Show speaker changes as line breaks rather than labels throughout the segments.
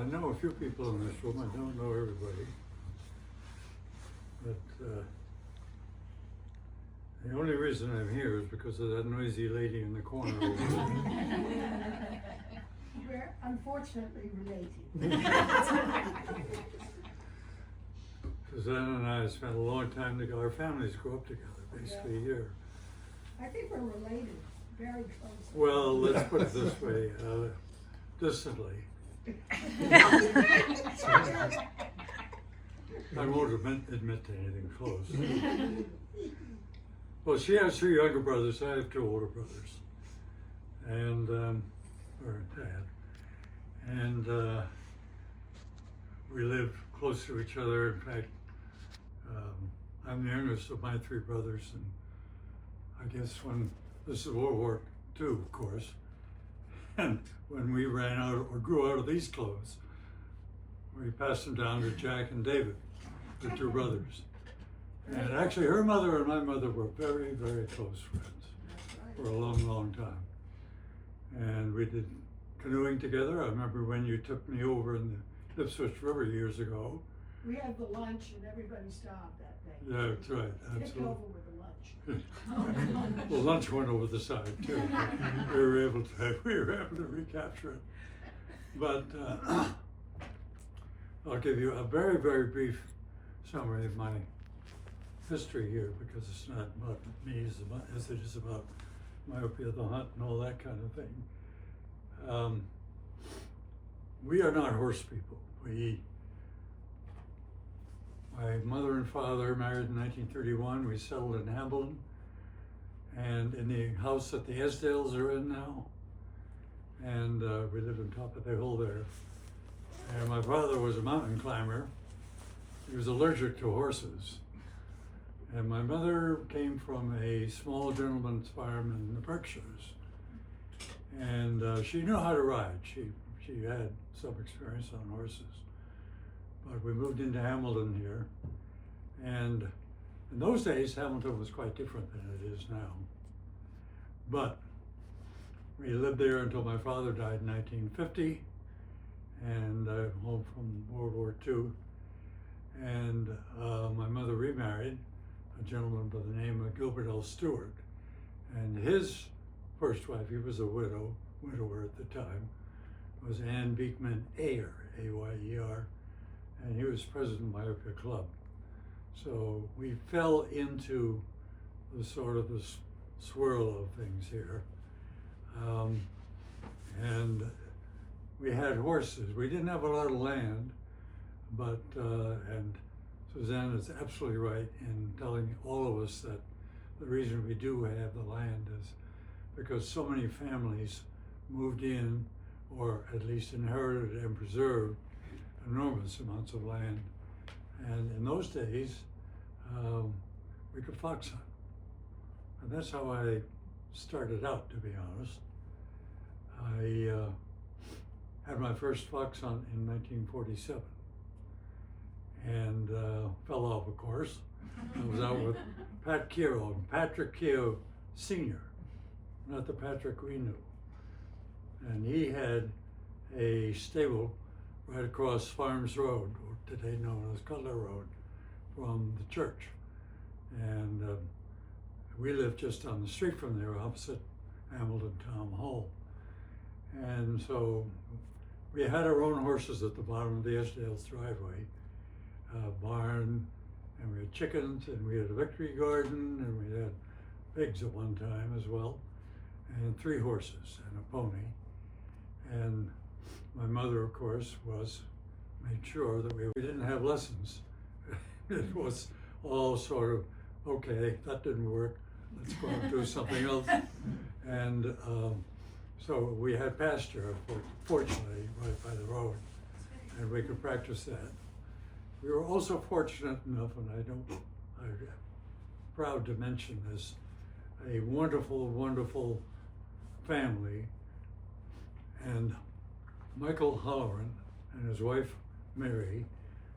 I know a few people in this room. I don't know everybody. But the only reason I'm here is because of that noisy lady in the corner over there.
We're unfortunately related.
Suzanne and I spent a long time together. Our families grew up together, basically here.
I think we're related, very close.
Well, let's put it this way, distantly. I won't admit to anything close. Well, she has 3 younger brothers. I have 2 older brothers, and or dad, and we live close to each other. In fact, I'm the youngest of my 3 brothers, and I guess when this is World War II, of course, and when we ran out or grew out of these clothes, we passed them down to Jack and David, the 2 brothers. And actually, her mother and my mother were very, very close friends for a long, long time. And we did canoeing together. I remember when you took me over in the Ipswich River years ago.
We had the lunch and everybody stopped that day.
Yeah, that's right,
Tipped
absolutely.
over with the lunch.
Well, lunch went over the side too. We were able to recapture it. But I'll give you a very, very brief summary of my history here, because it's not about me as it is about myopia, the hunt, and all that kind of thing. We are not horse people. My mother and father married in 1931. We settled in Hamblen, and in the house that the Esdales are in now. And we lived on top of the hill there. And my father was a mountain climber. He was allergic to horses. And my mother came from a small gentleman's farm in the Berkshires. And she knew how to ride. She had some experience on horses. But we moved into Hamilton here. And in those days, Hamilton was quite different than it is now. But we lived there until my father died in 1950. And I came home from World War II. And my mother remarried a gentleman by the name of Gilbert L. Stewart. And his first wife, he was a widower at the time, was Ann Beekman Ayer, A-Y-E-R, and he was president of Myopia Club. So we fell into the sort of the swirl of things here. And we had horses. We didn't have a lot of land, but, and Suzanne is absolutely right in telling all of us that the reason we do have the land is because so many families moved in, or at least inherited and preserved, enormous amounts of land. And in those days, we could fox hunt. And that's how I started out, to be honest. I had my first fox hunt in 1947. And fell off, of course. I was out with Pat Keogh, Patrick Keogh Sr., not the Patrick we knew. And he had a stable right across Farms Road, or today known as Cutler Road, from the church. And we lived just on the street from there, opposite Hamilton Town Hall. And so we had our own horses at the bottom of the Esdale's driveway. Barn, and we had chickens, and we had a victory garden, and we had pigs at one time as well, and 3 horses and a pony. And my mother, of course, made sure that we didn't have lessons. It was all sort of, okay, that didn't work, let's go and do something else. And so we had pasture, fortunately, right by the road, and we could practice that. We were also fortunate enough, and I'm proud to mention this, a wonderful, wonderful family. And Michael Halloran and his wife, Mary,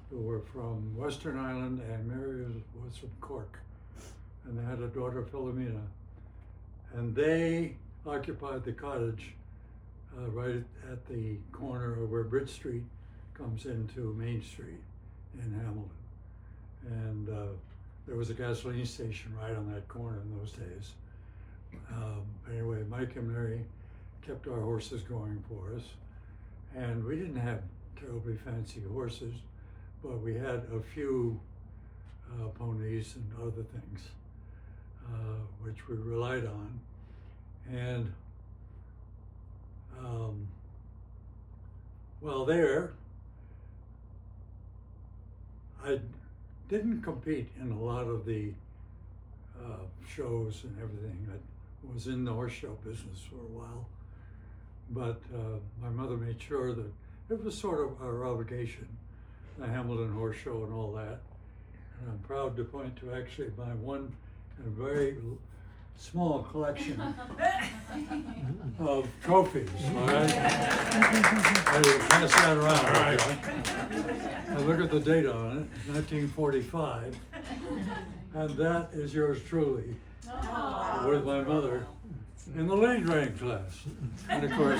who were from Western Ireland, and Mary was from Cork. And they had a daughter, Philomena. And they occupied the cottage right at the corner of where Bridge Street comes into Main Street in Hamilton. And there was a gasoline station right on that corner in those days. Anyway, Mike and Mary kept our horses going for us. And we didn't have terribly fancy horses, but we had a few ponies and other things, which we relied on. And while there, I didn't compete in a lot of the shows and everything. I was in the horse show business for a while, but my mother made sure that it was sort of our obligation, the Hamilton Horse Show and all that. And I'm proud to point to actually my one and very small collection of trophies, all right? I will pass that around.
All right.
Okay? I look at the date on it, 1945, and that is yours truly, with my mother, in the lead rein class. And of course,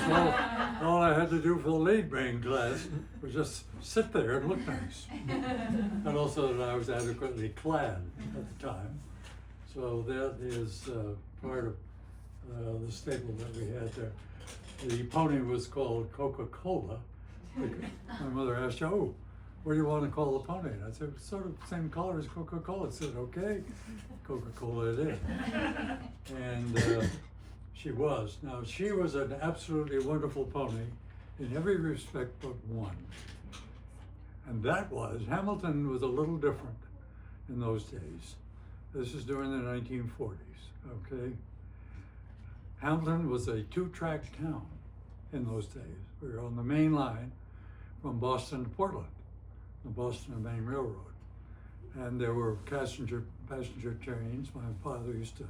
all I had to do for the lead rein class was just sit there and look nice. And also that I was adequately clad at the time. So that is part of the stable that we had there. The pony was called Coca-Cola. My mother asked, "Oh, what do you want to call the pony?" And I said, "It's sort of the same color as Coca-Cola." I said, "Okay, Coca-Cola it is." And she was. Now, she was an absolutely wonderful pony in every respect but one. And that was, Hamilton was a little different in those days. This is during the 1940s, okay? Hamilton was a two-track town in those days. We were on the main line from Boston to Portland, the Boston and Maine Railroad. And there were passenger trains. My father used to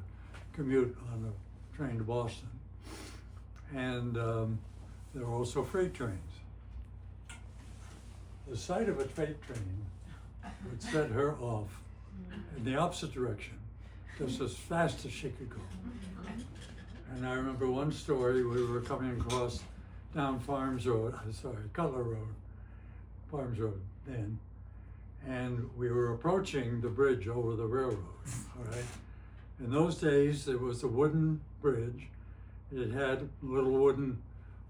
commute on a train to Boston. And there were also freight trains. The sight of a freight train would set her off in the opposite direction, just as fast as she could go. And I remember one story, we were coming across down Cutler Road, Farms Road then, and we were approaching the bridge over the railroad, all right? In those days, there was a wooden bridge. It had little wooden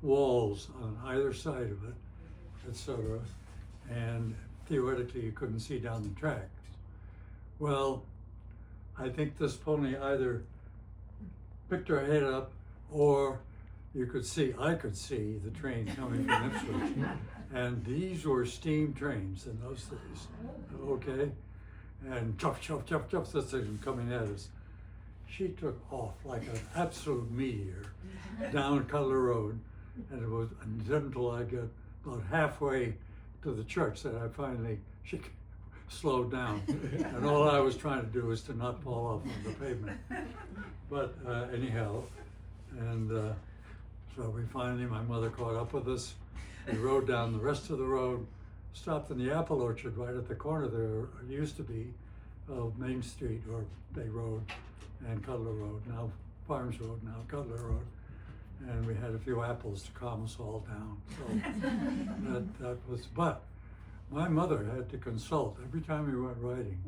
walls on either side of it, etc. And theoretically, you couldn't see down the tracks. Well, I think this pony either picked her head up, or I could see the train coming from Ipswich. And these were steam trains in those days, okay? And chuff, chuff, chuff, chuff, this thing coming at us. She took off like an absolute meteor down Cutler Road, and it was until I got about halfway to the church that I finally, she slowed down. And all I was trying to do was to not fall off on the pavement. But anyhow, and so we finally, my mother caught up with us. We rode down the rest of the road, stopped in the apple orchard right at the corner there. It used to be Main Street or Bay Road and Cutler Road, now Farms Road, now Cutler Road. And we had a few apples to calm us all down. So that was, but my mother had to consult, every time we went riding,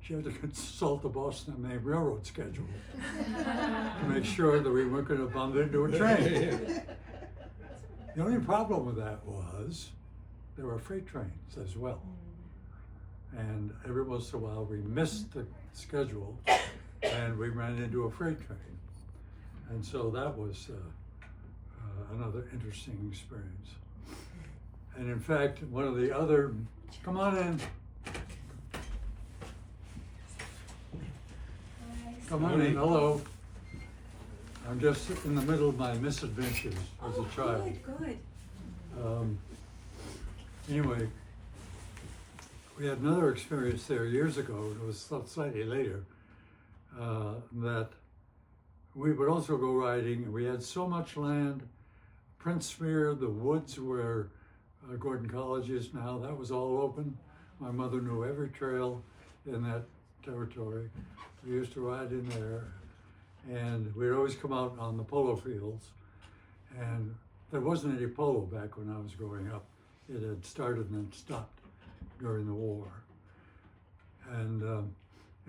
she had to consult the Boston and Maine Railroad schedule to make sure that we weren't going to bump into a train. The only problem with that was there were freight trains as well. And every once in a while we missed the schedule and we ran into a freight train. And so that was another interesting experience. And in fact, one of the other, come on in. Come on in, hello. I'm just in the middle of my misadventures as a child.
Good.
Anyway, we had another experience there years ago, it was slightly later, that we would also go riding, and we had so much land. Princemere, the woods where Gordon College is now, that was all open. My mother knew every trail in that territory. We used to ride in there, and we'd always come out on the polo fields. And there wasn't any polo back when I was growing up It had started and then stopped during the war. And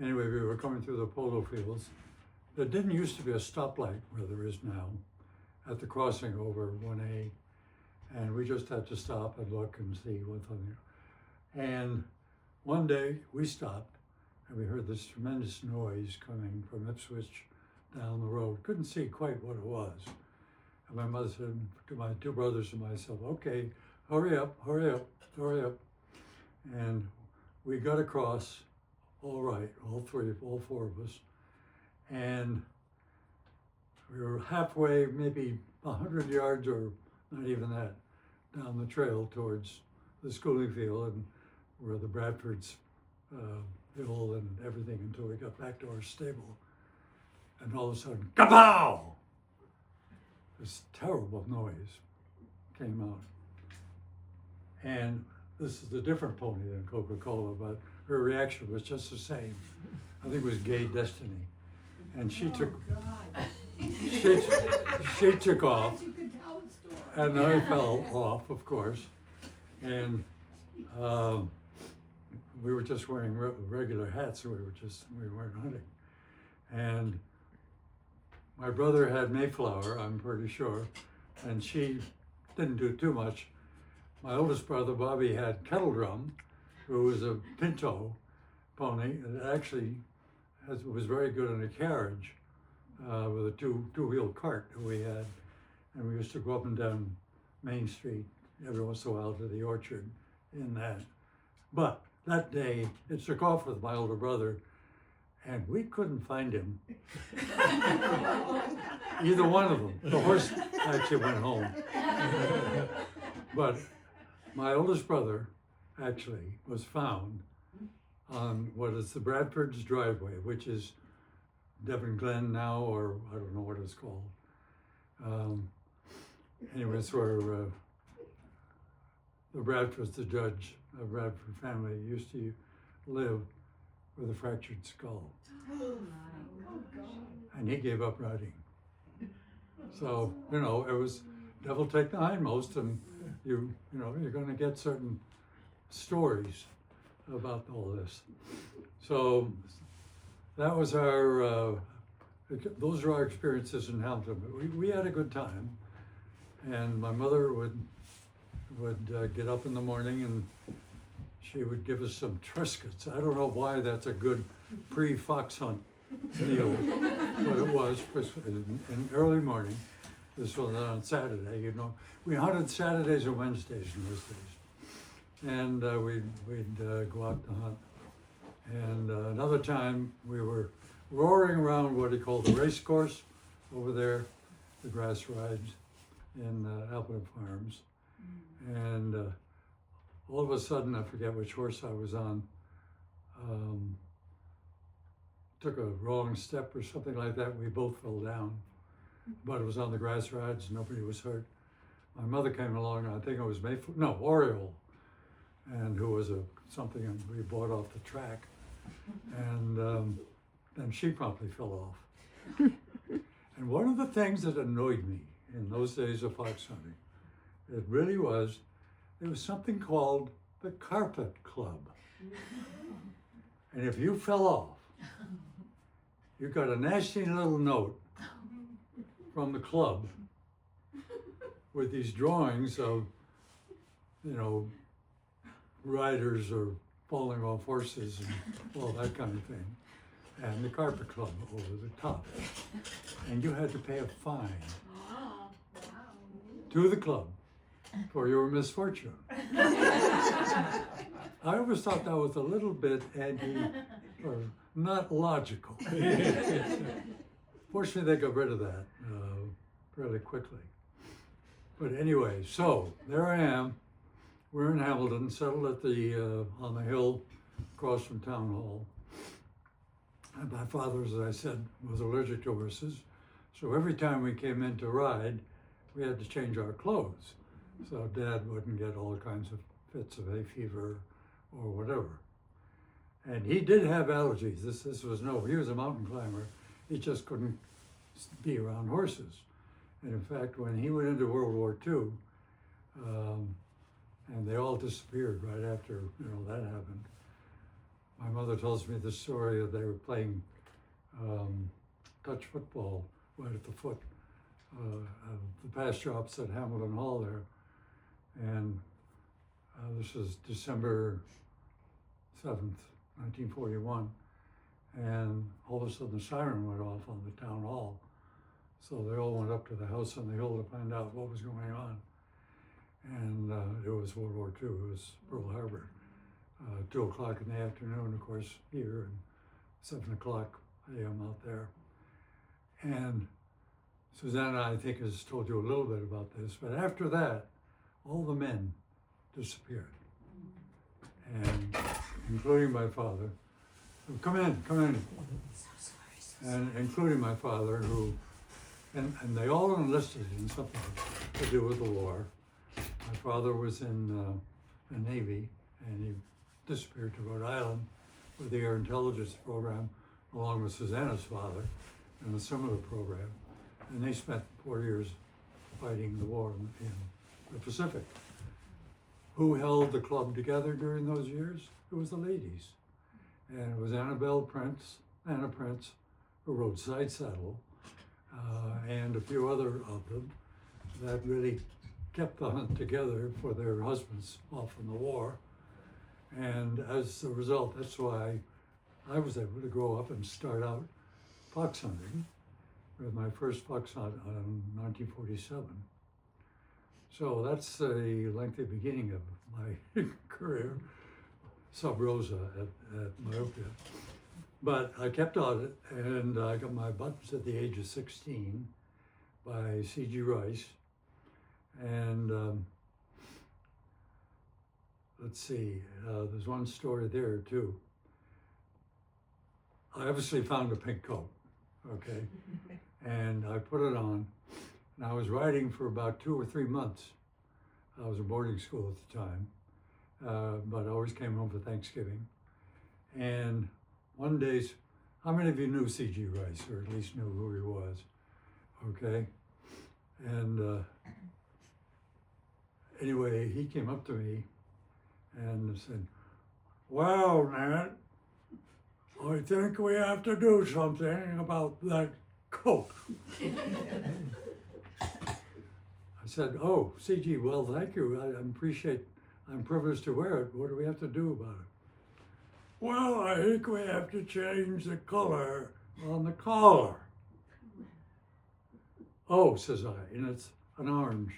anyway, we were coming through the polo fields. There didn't used to be a stoplight where there is now at the crossing over 1A. And we just had to stop and look and see what's on there. And one day we stopped and we heard this tremendous noise coming from Ipswich down the road. Couldn't see quite what it was. And my mother said to my two brothers and myself, okay, hurry up, hurry up, hurry up. And we got across, all right, all four of us. And we were halfway, maybe 100 yards or not even that, down the trail towards the schooling field and where the Bradfords hill and everything until we got back to our stable. And all of a sudden, kapow! This terrible noise came out. And this is a different pony than Coca-Cola, but her reaction was just the same. I think it was Gay Destiny. And she took she took off.
You could tell the story.
And I fell off, of course. And we were just wearing regular hats, so we weren't hunting. And my brother had Mayflower, I'm pretty sure, and she didn't do too much. My oldest brother, Bobby, had Kettle Drum, who was a pinto pony, and actually was very good in a carriage with a two-wheel cart that we had. And we used to go up and down Main Street every once in a while to the orchard in that. But that day, it took off with my older brother, and we couldn't find him. Either one of them. The horse actually went home. But my oldest brother actually was found on what is the Bradford's driveway, which is Devon Glen now, or I don't know what it's called. Anyway, it's where the Bradfords, the judge of Bradford family, used to live with a fractured skull.
Oh, God.
And he gave up riding. So, it was devil take the hindmost, and you're going to get certain stories about all this. So that was those are our experiences in Hamilton. We had a good time, and my mother would get up in the morning and she would give us some Triscuits. I don't know why that's a good pre-fox hunt meal, but it was in early morning. This was on Saturday, We hunted Saturdays and Wednesdays in those days. And we'd go out to hunt. And another time we were roaring around what he called the race course over there, the grass rides in Appleton Farms. And all of a sudden, I forget which horse I was on, took a wrong step or something like that. We both fell down, but it was on the grass rides. Nobody was hurt. My mother came along, I think it was Oriole, and who was something we bought off the track. And then she promptly fell off. And one of the things that annoyed me in those days of fox hunting, it really was, there was something called the Carpet Club. And if you fell off, you got a nasty little note from the club with these drawings of, riders or falling off horses and all that kind of thing. And the Carpet Club over the top. And you had to pay a fine to the club for your misfortune. I always thought that was a little bit or not logical. Fortunately, they got rid of that fairly quickly. But anyway, so there I am. We're in Hamilton, settled at on the hill across from Town Hall. And my father, as I said, was allergic to horses. So every time we came in to ride, we had to change our clothes. So Dad wouldn't get all kinds of fits of hay fever or whatever. And he did have allergies. He was a mountain climber. He just couldn't be around horses. And in fact, when he went into World War II, and and they all disappeared right after, you know, that happened. My mother tells me the story that they were playing touch football right at the foot of the pasture opposite Hamilton Hall there. And this is December 7th, 1941. And all of a sudden the siren went off on the town hall. So they all went up to the house on the hill to find out what was going on. And it was World War II, it was Pearl Harbor. 2 o'clock in the afternoon, of course, here, and 7 o'clock a.m. out there. And Susanna, I think, has told you a little bit about this, but after that, all the men disappeared. And including my father, come in. And including my father, who, and they all enlisted in something to do with the war. My father was in the Navy, and he disappeared to Rhode Island with the Air Intelligence Program, along with Susanna's father, in a similar program. And they spent 4 years fighting the war in the Pacific. Who held the club together during those years? It was the ladies. And it was Anna Prince, who wrote Side Saddle, and a few other of them that really kept them together for their husbands off in the war. And as a result, that's why I was able to grow up and start out fox hunting with my first fox hunt in 1947. So that's a lengthy beginning of my career, sub rosa at myopia. But I kept on it, and I got my buttons at the age of 16 by C.G. Rice. And let's see, there's one story there too. I obviously found a pink coat, okay? And I put it on, and I was riding for about 2 or 3 months. I was at boarding school at the time, but I always came home for Thanksgiving. And one day, how many of you knew C.G. Rice, or at least knew who he was? Okay? And anyway, he came up to me and said, "Well, Nat, I think we have to do something about that coat." I said, "Oh, C.G., well, thank you. I'm privileged to wear it. What do we have to do about it?" "Well, I think we have to change the color on the collar." "Oh," says I, "and it's an orange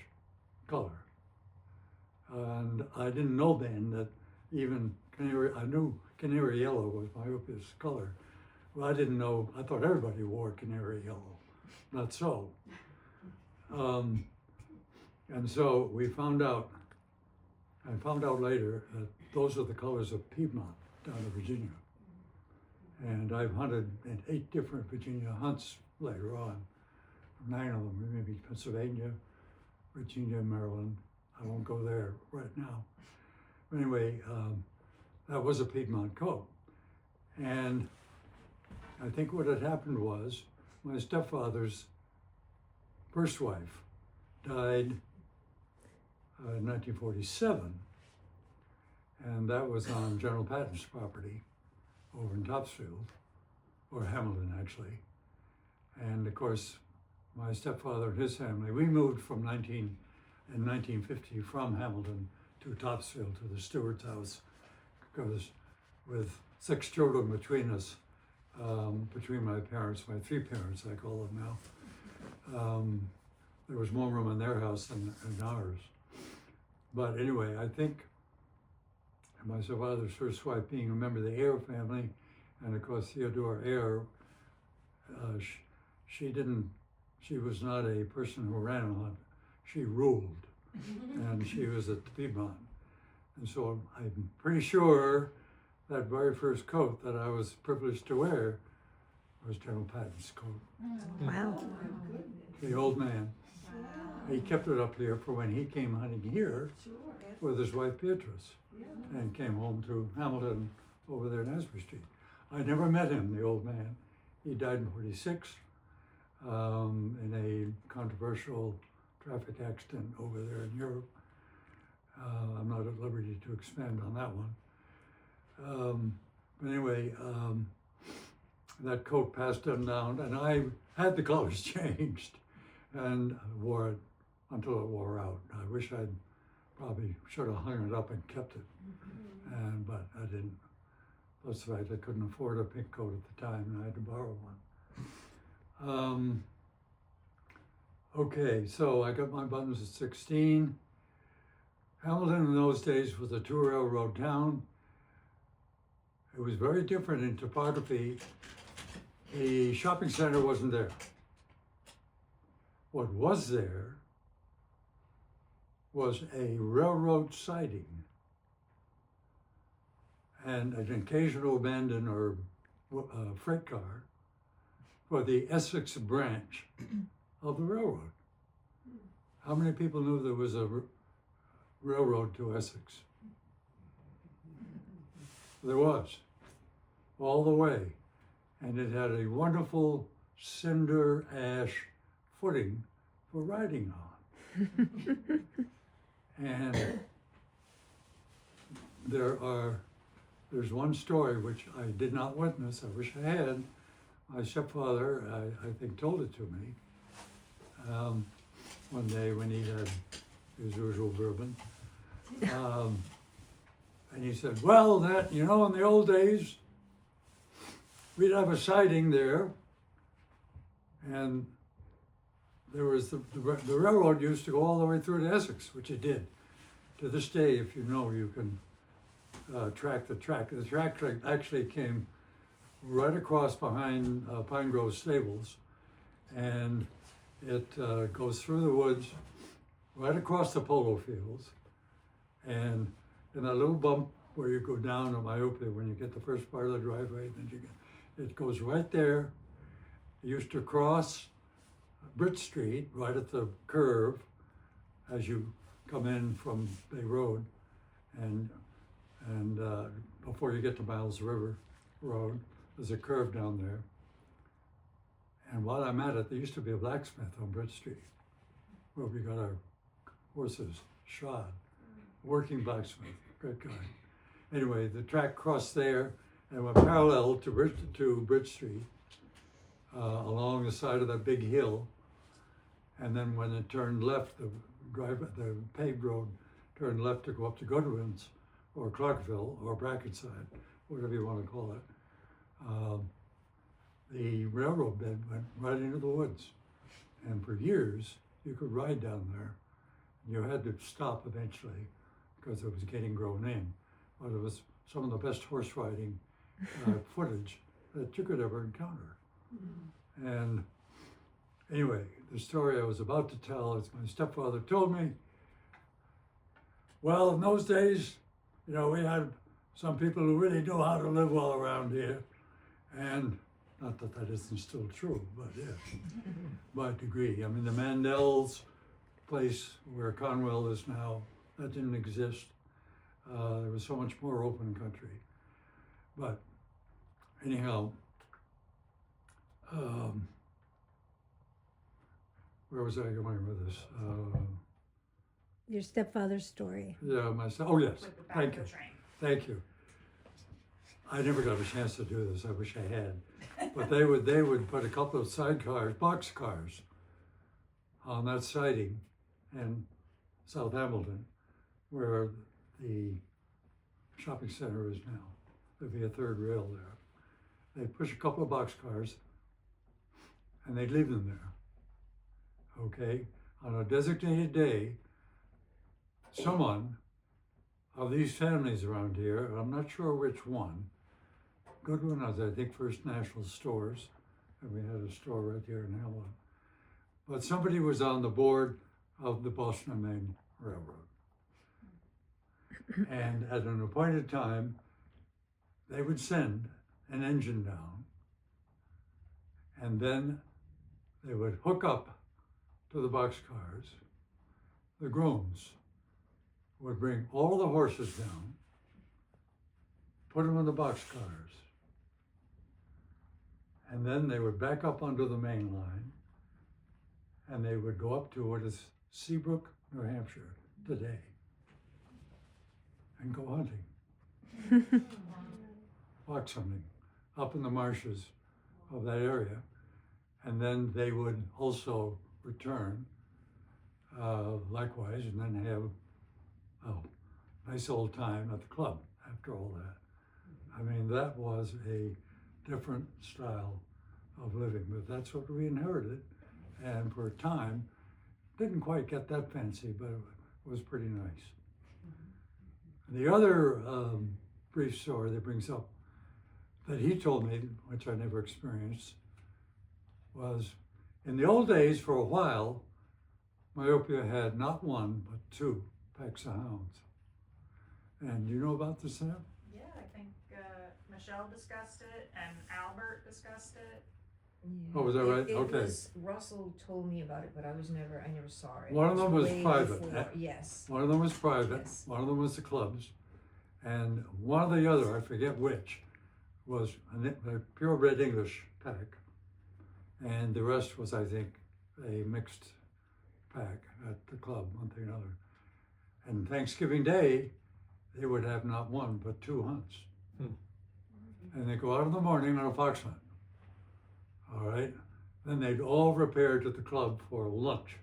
color." And I didn't know then that even I knew canary yellow was myopia's color. Well, I didn't know, I thought everybody wore canary yellow. Not so. And so I found out later that those are the colors of Piedmont down in Virginia. And I've hunted in 8 different Virginia hunts later on, 9 of them, maybe Pennsylvania, Virginia, Maryland. I won't go there right now. Anyway, that was a Piedmont coat. And I think what had happened was my stepfather's first wife died in 1947. And that was on General Patton's property over in Topsfield, or Hamilton actually. And of course, my stepfather and his family, we moved in 1950 from Hamilton to Topsfield, to the Stewart's house, because with 6 children between us, between my parents, my 3 parents, I call them now, there was more room in their house than in ours. But anyway, I think my father's first wife being a member of the Eyre family, and of course Theodore Eyre, she was not a person who ran a hunt. She ruled, and she was at the Piedmont. And so I'm pretty sure that very first coat that I was privileged to wear was General Patton's coat.
Wow.
The old man. He kept it up here for when he came hunting here with his wife Beatrice, and came home to Hamilton over there in Asbury Street. I never met him, the old man. He died in 46 in a controversial traffic accident over there in Europe. I'm not at liberty to expand on that one. But anyway, that coat passed them down, and I had the colors changed and wore it until it wore out. I wish I'd probably should have hung it up and kept it, but I didn't. Plus the fact I couldn't afford a pink coat at the time, and I had to borrow one. Okay, so I got my buttons at 16. Hamilton in those days was a two-railroad town. It was very different in topography. The shopping center wasn't there. What was there was a railroad siding and an occasional abandoned or freight car for the Essex branch of the railroad. How many people knew there was a railroad to Essex? There was, all the way. And it had a wonderful cinder ash footing for riding on. And there's one story which I did not witness, I wish I had. My stepfather, I think, told it to me one day when he had his usual bourbon. And he said, well, Nat, you know, in the old days, we'd have a siding there, and there was the railroad used to go all the way through to Essex, which it did. To this day, if you know, you can track the track. The track actually came right across behind Pine Grove Stables, and it goes through the woods, right across the polo fields, and in that little bump where you go down to myopia when you get the first part of the driveway, then it goes right there. It used to cross Britt Street right at the curve as you come in from Bay Road, and before you get to Miles River Road, there's a curve down there. And while I'm at it, there used to be a blacksmith on Britt Street where we got our horses shod. Working blacksmith, great guy. Anyway, the track crossed there and went parallel to Bridge Street along the side of that big hill. And then when it turned left, the paved road turned left to go up to Goodwin's or Clarkville or Brackenside, whatever you want to call it. The railroad bed went right into the woods. And for years, you could ride down there. You had to stop eventually because it was getting grown in. But it was some of the best horse riding footage that you could ever encounter. And anyway, the story I was about to tell is my stepfather told me, well, in those days, you know, we had some people who really knew how to live well around here. And not that that isn't still true, but yeah, by degree. I mean, the Mandel's place where Conwell is now, that didn't exist. There was so much more open country. But anyhow, where was I going with this?
Your stepfather's story.
Yeah, oh yes,
With the back
thank
of
you,
the train.
thank you. I never got a chance to do this, I wish I had. But they would put a couple of sidecars, box cars, on that siding in South Hamilton, where the shopping center is now. There'd be a third rail there. They'd push a couple of box cars and they'd leave them there. Okay? On a designated day, someone of these families around here, I'm not sure which one, Goodwin was, I think, First National Stores, and we had a store right here in Hamilton. But somebody was on the board of the Boston and Maine Railroad. And at an appointed time, they would send an engine down, and then they would hook up to the boxcars. The grooms would bring all the horses down, put them in the boxcars, and then they would back up onto the main line, and they would go up to what is Seabrook, New Hampshire today. and go hunting, fox hunting, up in the marshes of that area. And then they would also return likewise, and then have a nice old time at the club after all that. I mean, that was a different style of living, but that's what we inherited. And for a time, didn't quite get that fancy, but it was pretty nice. The other brief story that brings up that he told me, which I never experienced, was in the old days, for a while, Myopia had not one, but 2 packs of hounds. And you know about this, Sam?
Yeah, I think Michelle discussed it and Albert discussed it.
Yeah.
Oh, was that right?
It
Okay.
Was, Russell told me about it, but I never saw it.
One of them was
way
private.
before, yes.
One of them was private,
Yes.
one of them was the clubs, and one of the other, I forget which, was a pure bred English pack. And the rest was, I think, a mixed pack at the club, one thing or another. And Thanksgiving Day, they would have not one, but 2 hunts. And they go out in the morning on a fox hunt. All right. Then they'd all repair to the club for lunch.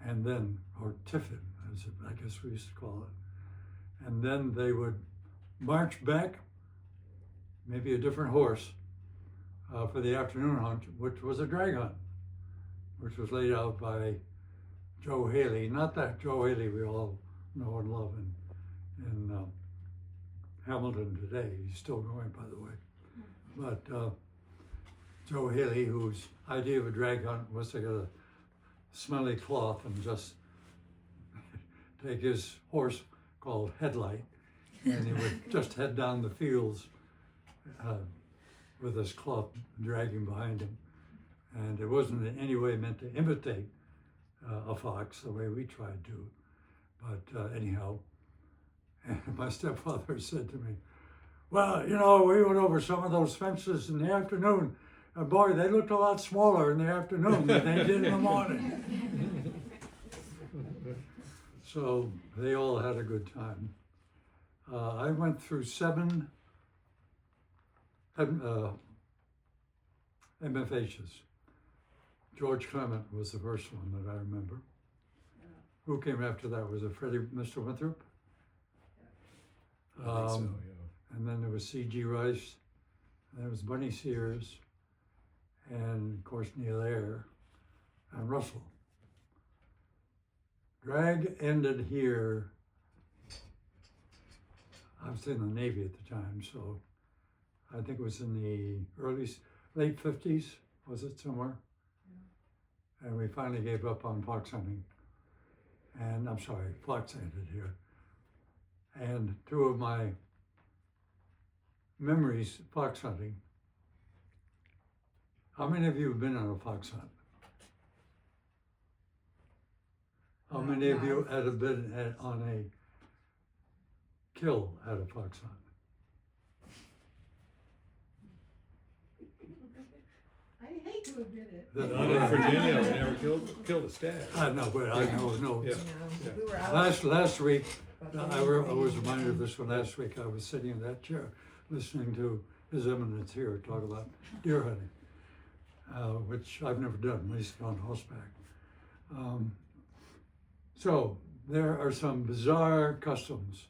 And then, or tiffin, as I guess we used to call it. And then they would march back, maybe a different horse, for the afternoon hunt, which was a drag hunt, which was laid out by Joe Haley. Not that Joe Haley we all know and love in Hamilton today. He's still going, by the way. But Joe Haley, whose idea of a drag hunt was to get a smelly cloth and just take his horse called Headlight, and he would just head down the fields with his cloth dragging behind him. And it wasn't in any way meant to imitate a fox the way we tried to. But anyhow, and my stepfather said to me, well, you know, we went over some of those fences in the afternoon, and boy, they looked a lot smaller in the afternoon than they did in the morning. So they all had a good time. I went through 7 MFHs. George Clement was the first one that I remember. Who came after that? Was it Mr. Winthrop?
I think so, yeah.
And then there was C.G. Rice, and there was Bunny Sears, and of course Neil Eyre, and Russell. Drag ended here. I was in the Navy at the time, so I think it was in the late 50s, was it somewhere? Yeah. And we finally gave up on fox hunting. And I'm sorry, fox ended here. And 2 of my memories, fox hunting. How many of you have been on a fox hunt? How many of you have been on a kill at a fox hunt?
I hate to admit it.
Not in Virginia, we never killed a stag.
I know, but I know.
Yeah.
You know, we were out.
Last week,
but
I was reminded of this one last week. I was sitting in that chair listening to His Eminence here talk about deer hunting, which I've never done, at least on horseback. So there are some bizarre customs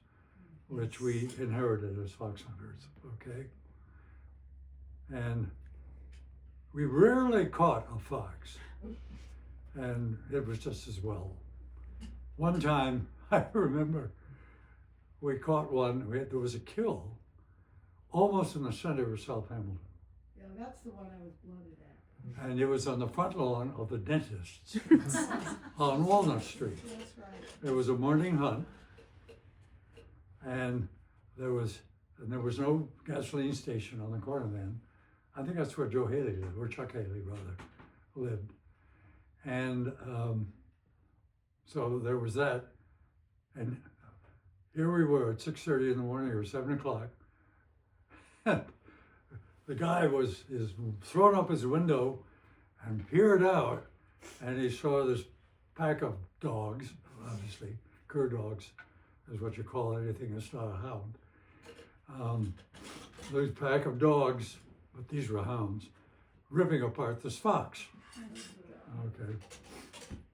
which we inherited as fox hunters, okay? And we rarely caught a fox, and it was just as well. One time, I remember we caught one, there was a kill almost in the center of South Hamilton.
Yeah, that's the one I was blooded at.
And it was on the front lawn of the dentist's on Walnut Street.
That's right.
It was a morning hunt, and there was no gasoline station on the corner then. I think that's where Joe Haley lived, or Chuck Haley rather, lived. And so there was that, and here we were at 6:30 in the morning or 7 o'clock. The guy is thrown up his window and peered out, and he saw this pack of dogs, obviously cur dogs, is what you call anything that's not a hound. This pack of dogs, but these were hounds, ripping apart this fox. Okay.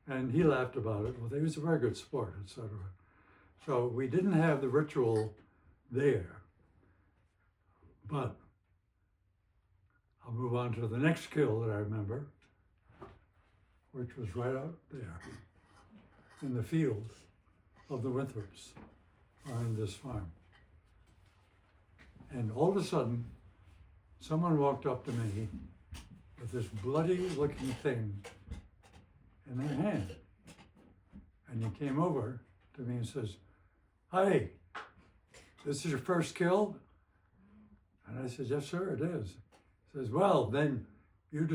And he laughed about it. Well, he was a very good sport, etc. So we didn't have the ritual there. But I'll move on to the next kill that I remember, which was right out there in the field of the Winthrops on this farm. And all of a sudden, someone walked up to me with this bloody looking thing in their hand. And he came over to me and says, "Hi, this is your first kill?" And I said, "Yes, sir, it is." He says, "Well, then you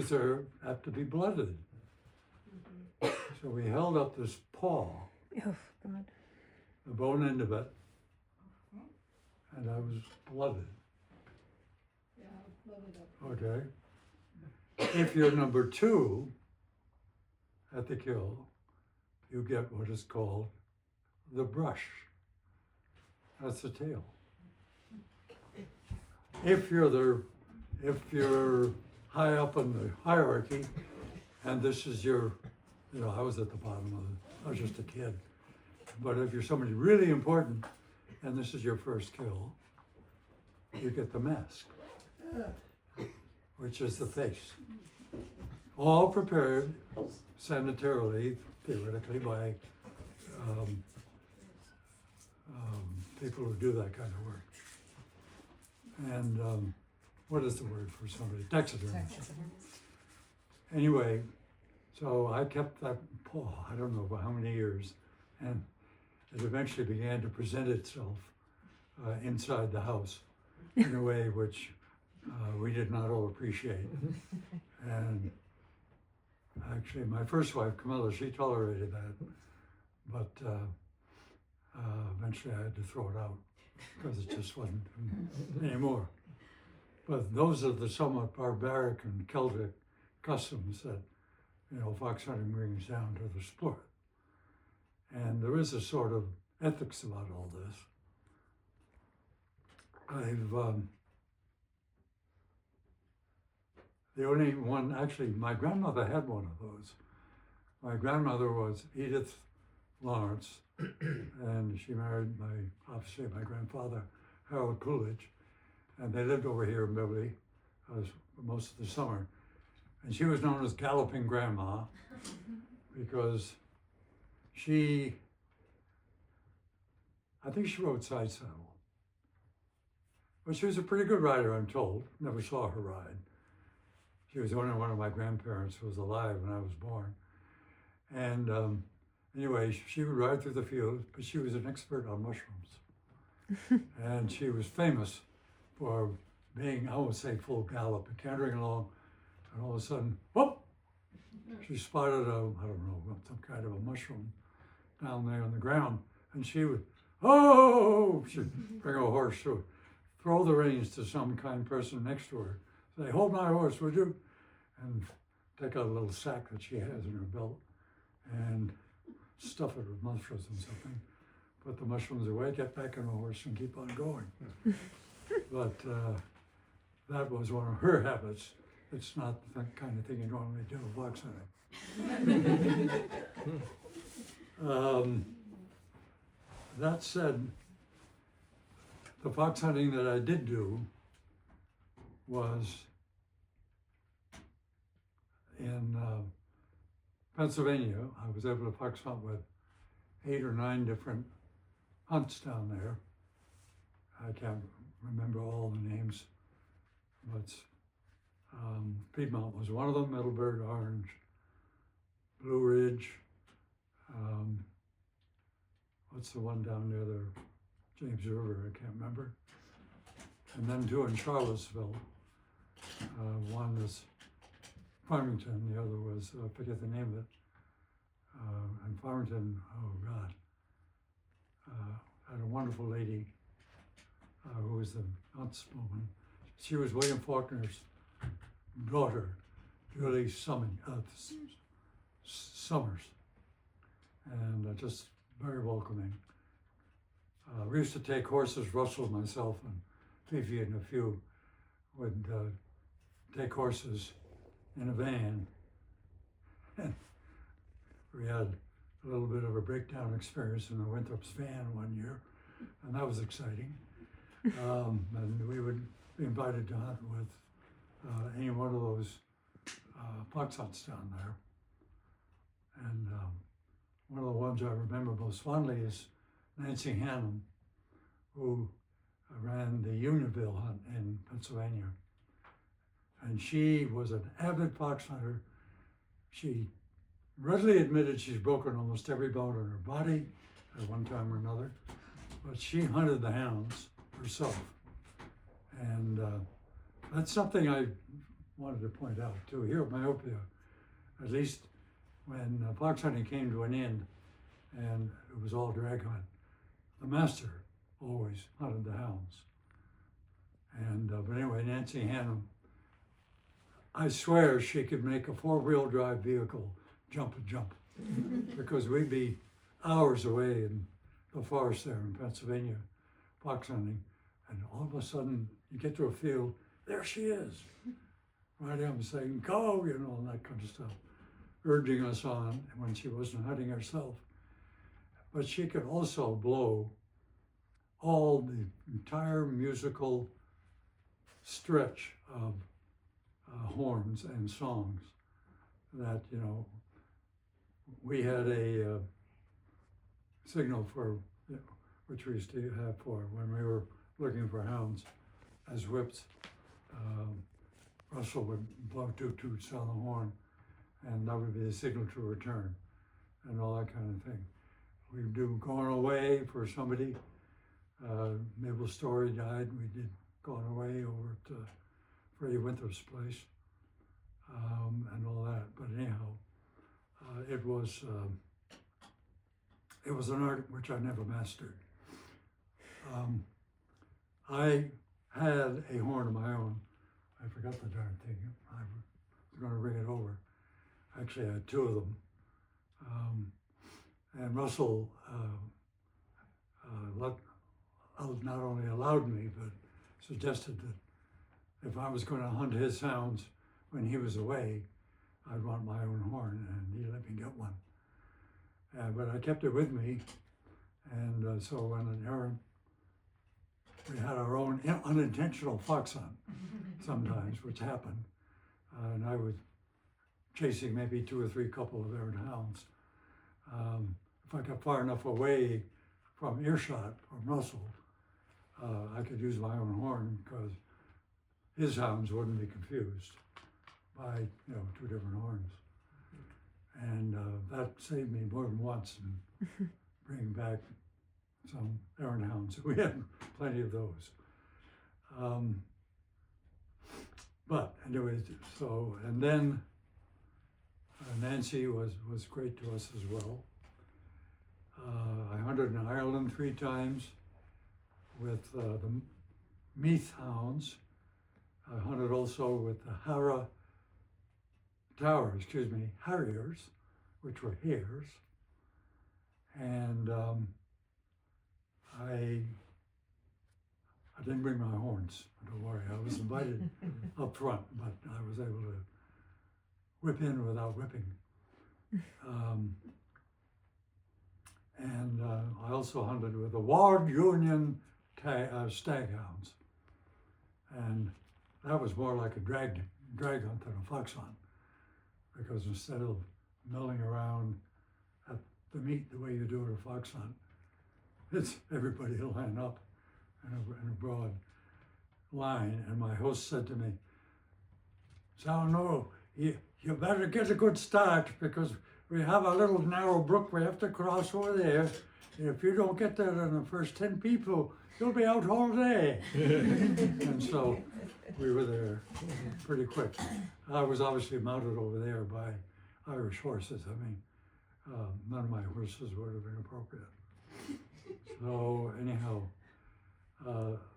have to be blooded." So we held up this paw,
Oh, God.
the bone end of it, and I was blooded.
Yeah, loaded up.
Okay. If you're number 2 at the kill, you get what is called the brush. That's the tail. If you're high up in the hierarchy, and this is your, I was at the bottom of it. I was just a kid. But if you're somebody really important, and this is your first kill, you get the mask, which is the face. All prepared sanitarily, theoretically, by people who do that kind of work. And what is the word for somebody? Taxidermy. Anyway, so I kept that paw, I don't know how many years, and it eventually began to present itself inside the house in a way which we did not all appreciate. And actually, my first wife, Camilla, she tolerated that, but eventually I had to throw it out because it just wasn't anymore. But those are the somewhat barbaric and Celtic customs that, fox hunting brings down to the sport. And there is a sort of ethics about all this. The only one, actually, my grandmother had one of those. My grandmother was Edith Lawrence, and she married obviously my grandfather, Harold Coolidge, and they lived over here in Beverly most of the summer. And she was known as Galloping Grandma because I think she rode side saddle. But she was a pretty good rider, I'm told. Never saw her ride. She was the only one of my grandparents who was alive when I was born. And anyway, she would ride through the field, but she was an expert on mushrooms. And she was famous for being, I would say, full gallop, cantering along, and all of a sudden, whoop! She spotted some kind of a mushroom down there on the ground, and she would, she'd bring her horse to throw the reins to some kind person next to her. Say, "Hold my horse, would you?" And take out a little sack that she has in her belt and stuff it with mushrooms and something. Put the mushrooms away, get back on the horse, and keep on going. But that was one of her habits. It's not the kind of thing you normally do fox hunting. That said, the fox hunting that I did do was in Pennsylvania. I was able to fox hunt with 8 or 9 different hunts down there. I can't remember all the names, but Piedmont was one of them, Middleburg, Orange, Blue Ridge, what's the one down near the James River, I can't remember. And then 2 in Charlottesville. One was Farmington, the other was, I forget the name of it. And Farmington, had a wonderful lady who was the huntswoman. She was William Faulkner's daughter, Julie Summers, and just very welcoming. We used to take horses, Russell, myself, and Fifi and a few would take horses in a van. And we had a little bit of a breakdown experience in the Winthrop's van one year, and that was exciting. And we would be invited to hunt with any one of those fox hunts down there. And one of the ones I remember most fondly is Nancy Hannum, who ran the Unionville hunt in Pennsylvania. And she was an avid fox hunter. She readily admitted she's broken almost every bone in her body at one time or another, but she hunted the hounds herself. And that's something I wanted to point out too. Here at Myopia, at least when fox hunting came to an end and it was all drag hunt, the master always hunted the hounds. And but anyway, Nancy Hannum, I swear she could make a four-wheel drive vehicle jump and jump because we'd be hours away in the forest there in Pennsylvania, fox hunting, and all of a sudden you get to a field, there she is, right up saying, go, you know, and that kind of stuff, urging us on when she wasn't hunting herself. But she could also blow all the entire musical stretch of horns and songs that, you know, we had a signal for, which we used to have for when we were looking for hounds as whips. Russell would blow two toots on the horn, and that would be the signal to return, and all that kind of thing. We'd do going away for somebody. Mabel Story died. We did going away over at Freddie Winthrop's place, and all that. But anyhow, it was an art which I never mastered. I had a horn of my own. I forgot the darn thing. I was going to bring it over. Actually, I had two of them. And Russell not only allowed me, but suggested that if I was going to hunt his hounds when he was away, I'd want my own horn, and he let me get one. But I kept it with me, and so when an errand, we had our own unintentional fox hunt sometimes, which happened, and I was chasing maybe two or three couple of errant hounds. If I got far enough away from earshot from Russell, I could use my own horn because his hounds wouldn't be confused by, you know, two different horns. And that saved me more than once in bringing back some errant hounds. We had plenty of those. But anyway, so, and then Nancy was great to us as well. I hunted in Ireland 3 times with the Meath hounds. I hunted also with the Harriers, which were hares. And I didn't bring my horns, don't worry. I was invited up front, but I was able to whip in without whipping. And I also hunted with the Ward Union staghounds. And that was more like a drag hunt than a fox hunt, because instead of milling around at the meet the way you do at a fox hunt, it's everybody will line up in a broad line. And my host said to me, "So no, you better get a good start, because we have a little narrow brook we have to cross over there. If you don't get there in the first 10 people, you'll be out all day." And so we were there pretty quick. I was obviously mounted over there by Irish horses. I mean, none of my horses would have been appropriate. So anyhow,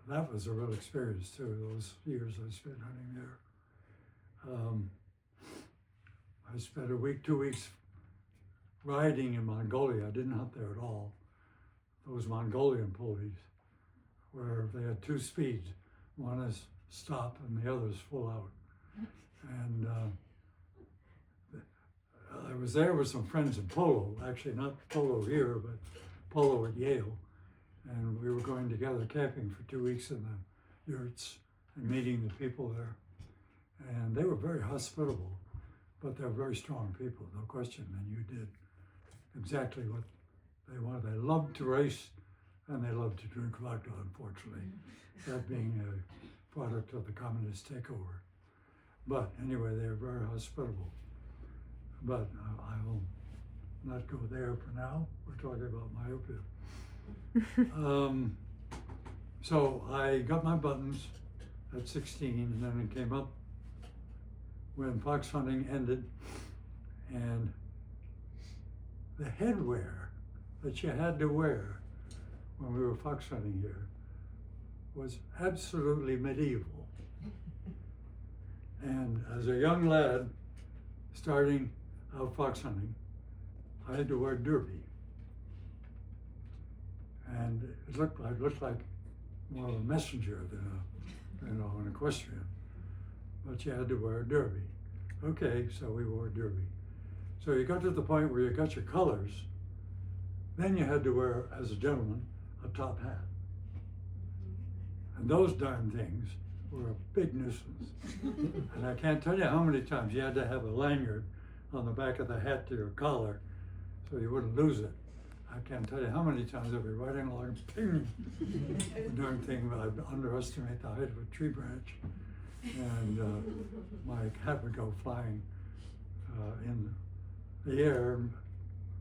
that was a real experience too, those years I spent hunting there. I spent a week, 2 weeks riding in Mongolia. I didn't hunt there at all. those Mongolian pulleys, where they had two speeds. One is stop and the other is full out. And I was there with some friends in polo, actually not polo here, but polo at Yale. And we were going together camping for 2 weeks in the yurts and meeting the people there. And they were very hospitable, but they're very strong people, no question. And you did exactly what they wanted. They loved to race and they loved to drink vodka, unfortunately, that being a product of the communist takeover. But anyway, they were very hospitable. But I will not go there for now. We're talking about myopia. So I got my buttons at 16, and then it came up when fox hunting ended, and the headwear that you had to wear when we were fox hunting here was absolutely medieval. And as a young lad starting out fox hunting, I had to wear derby. And I looked like more of a messenger than an equestrian. But you had to wear a derby. Okay, so we wore derby. So you got to the point where you got your colors, then you had to wear, as a gentleman, a top hat. And those darn things were a big nuisance. And I can't tell you how many times you had to have a lanyard on the back of the hat to your collar so you wouldn't lose it. I can't tell you how many times I'd be riding along, ping, the darn thing, I'd underestimate the height of a tree branch, and my hat would go flying in the air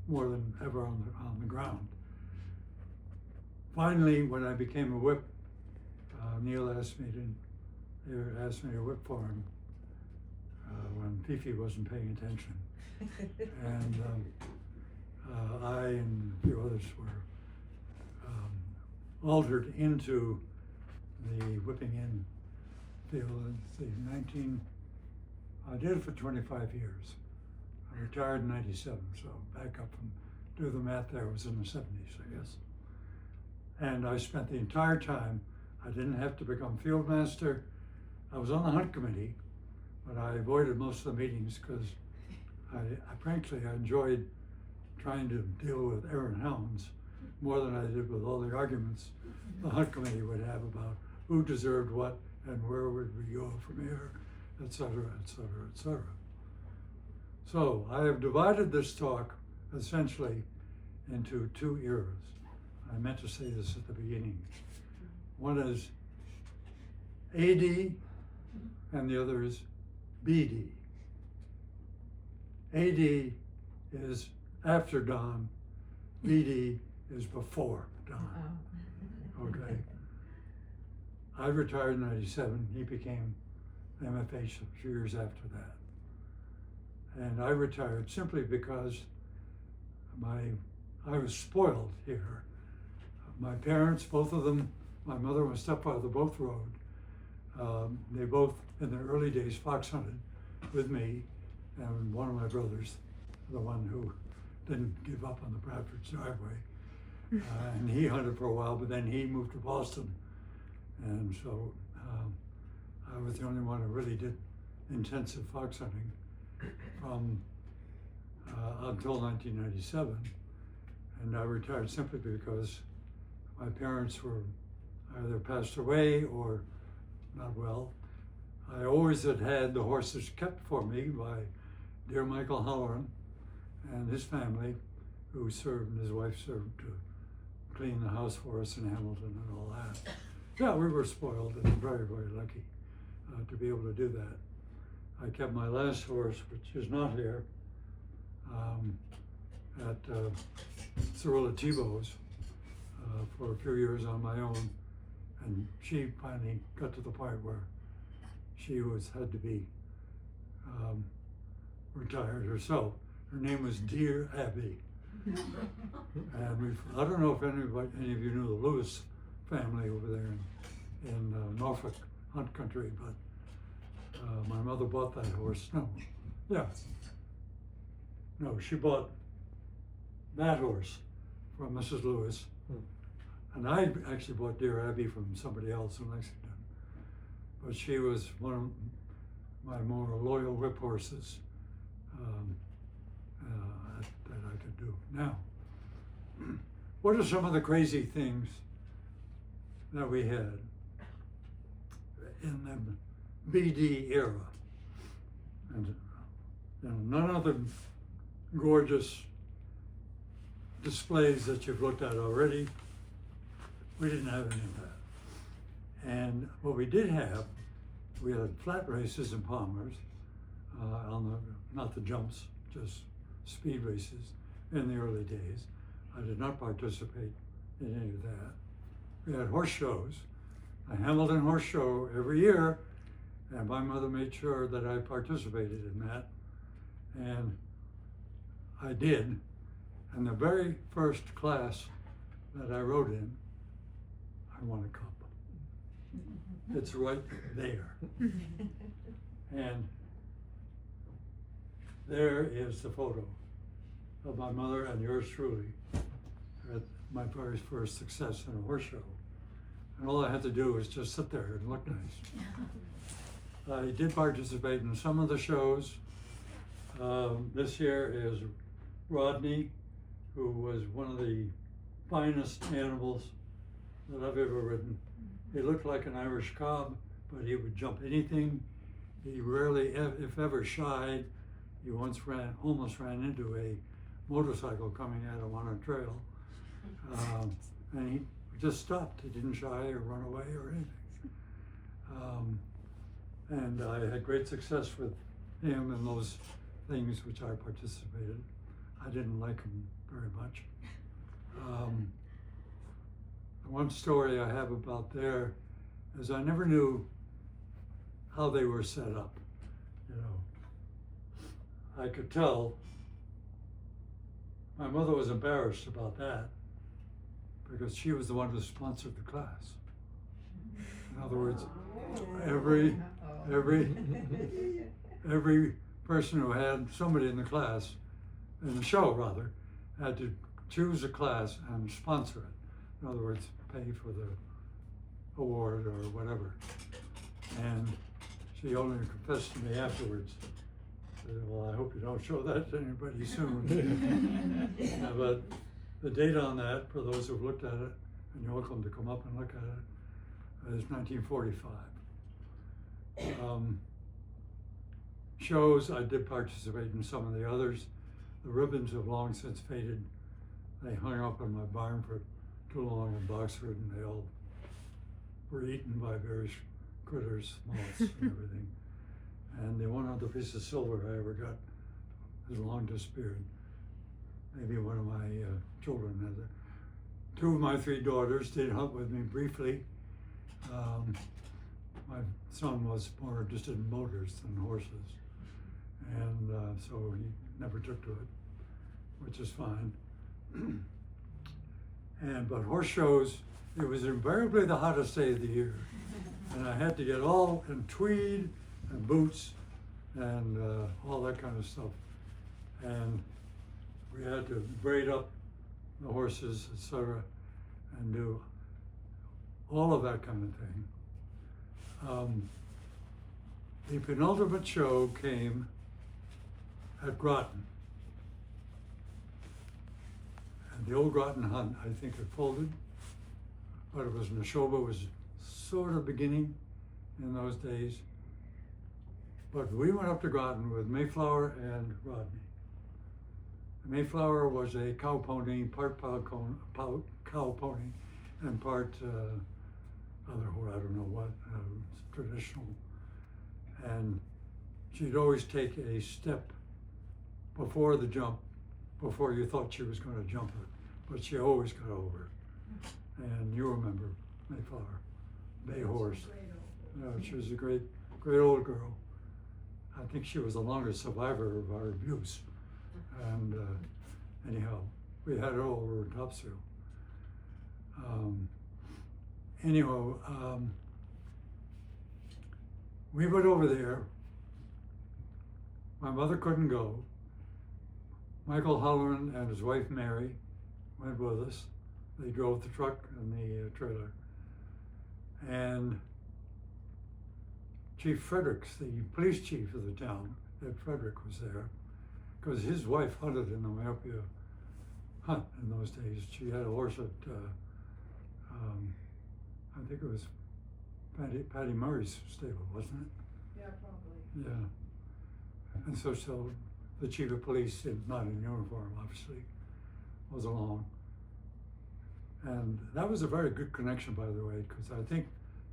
more than ever on the ground. Finally, when I became a whip, Neil asked me to whip for him when Fifi wasn't paying attention, and I and a few others were altered into the whipping in field. I did it for 25 years. I retired in 97, so back up and do the math there, was in the 70s, I guess. And I spent the entire time, I didn't have to become field master. I was on the hunt committee, but I avoided most of the meetings because frankly, I enjoyed trying to deal with errant hounds more than I did with all the arguments the hunt committee would have about who deserved what and where would we go from here, et cetera, et cetera, et cetera. So I have divided this talk essentially into two eras. I meant to say this at the beginning. One is AD and the other is BD. AD is after dawn, BD is before dawn. Okay. I retired in 97, he became MFH a few years after that. And I retired simply because I was spoiled here. My parents, both of them, my mother and my stepfather both rode. They both, in their early days, fox hunted with me and one of my brothers, the one who didn't give up on the Bradford's driveway. And he hunted for a while, but then he moved to Boston. And so I was the only one who really did intensive fox hunting from until 1997. And I retired simply because my parents were either passed away or not well. I always had the horses kept for me by dear Michael Halloran and his family, who served, and his wife served to clean the house for us in Hamilton and all that. Yeah, we were spoiled and very, very lucky to be able to do that. I kept my last horse, which is not here, at Cyrilla Thibault's for a few years on my own, and she finally got to the point where she had to be retired herself. Her name was Dear Abby. And I don't know if any of you knew the Lewis family over there in Norfolk hunt country, but my mother bought that horse. No, she bought that horse from Mrs. Lewis, And I actually bought Dear Abby from somebody else in Lexington. But she was one of my more loyal whip horses that I could do. Now, what are some of the crazy things that we had in the BD era? And none of the gorgeous displays that you've looked at already. We didn't have any of that. And what we did have, we had flat races in Palmer's, not the jumps, just speed races in the early days. I did not participate in any of that. We had horse shows, a Hamilton horse show every year, and my mother made sure that I participated in that. And I did. And the very first class that I rode in, I won a cup. It's right there. And there is the photo of my mother and yours truly at my very first success in a horse show. And all I had to do was just sit there and look nice. I did participate in some of the shows. This year is Rodney, who was one of the finest animals that I've ever ridden. He looked like an Irish cob, but he would jump anything. He rarely, if ever, shied. He once almost ran into a motorcycle coming at him on a trail. And he just stopped. He didn't shy or run away or anything. And I had great success with him in those things which I participated. I didn't like him very much. One story I have about there is I never knew how they were set up. You know, I could tell my mother was embarrassed about that because she was the one who sponsored the class. In other words, every person who had somebody in the class, in the show rather, had to choose a class and sponsor it. In other words, pay for the award or whatever. And she only confessed to me afterwards. Said, well, I hope you don't show that to anybody soon. But the date on that, for those who've looked at it, and you're welcome to come up and look at it, is 1945. Shows, I did participate in some of the others. The ribbons have long since faded. They hung up in my barn for too long in Boxford, and they all were eaten by various critters, moths and everything. And the one other piece of silver I ever got has long disappeared. Maybe one of my children has it. Two of my three daughters did hunt with me briefly. My son was more interested in motors than horses, and so he never took to it, which is fine. But horse shows, it was invariably the hottest day of the year, and I had to get all in tweed and boots and all that kind of stuff, and we had to braid up the horses, etc., and do all of that kind of thing. The penultimate show came at Groton. And the old Groton hunt, I think, had folded, but it was Neshoba was sort of beginning in those days. But we went up to Groton with Mayflower and Rodney. Mayflower was a cow pony, part cow pony, and part other, I don't know what, traditional. And she'd always take a step before the jump, before you thought she was going to jump it, but she always got over it. And you remember Mayflower, bay horse. She was a great old girl. I think she was the longest survivor of our abuse. And anyhow, we had her over in Topsail. We went over there. My mother couldn't go. Michael Holloran and his wife Mary went with us. They drove the truck and the trailer. And Chief Fredericks, the police chief of the town, Ed Frederick, was there because his wife hunted in the Myopia hunt in those days. She had a horse at, I think it was Patty Murray's stable, wasn't it?
Yeah, probably.
Yeah. And so the chief of police, not in uniform, obviously, was along. And that was a very good connection, by the way, because I think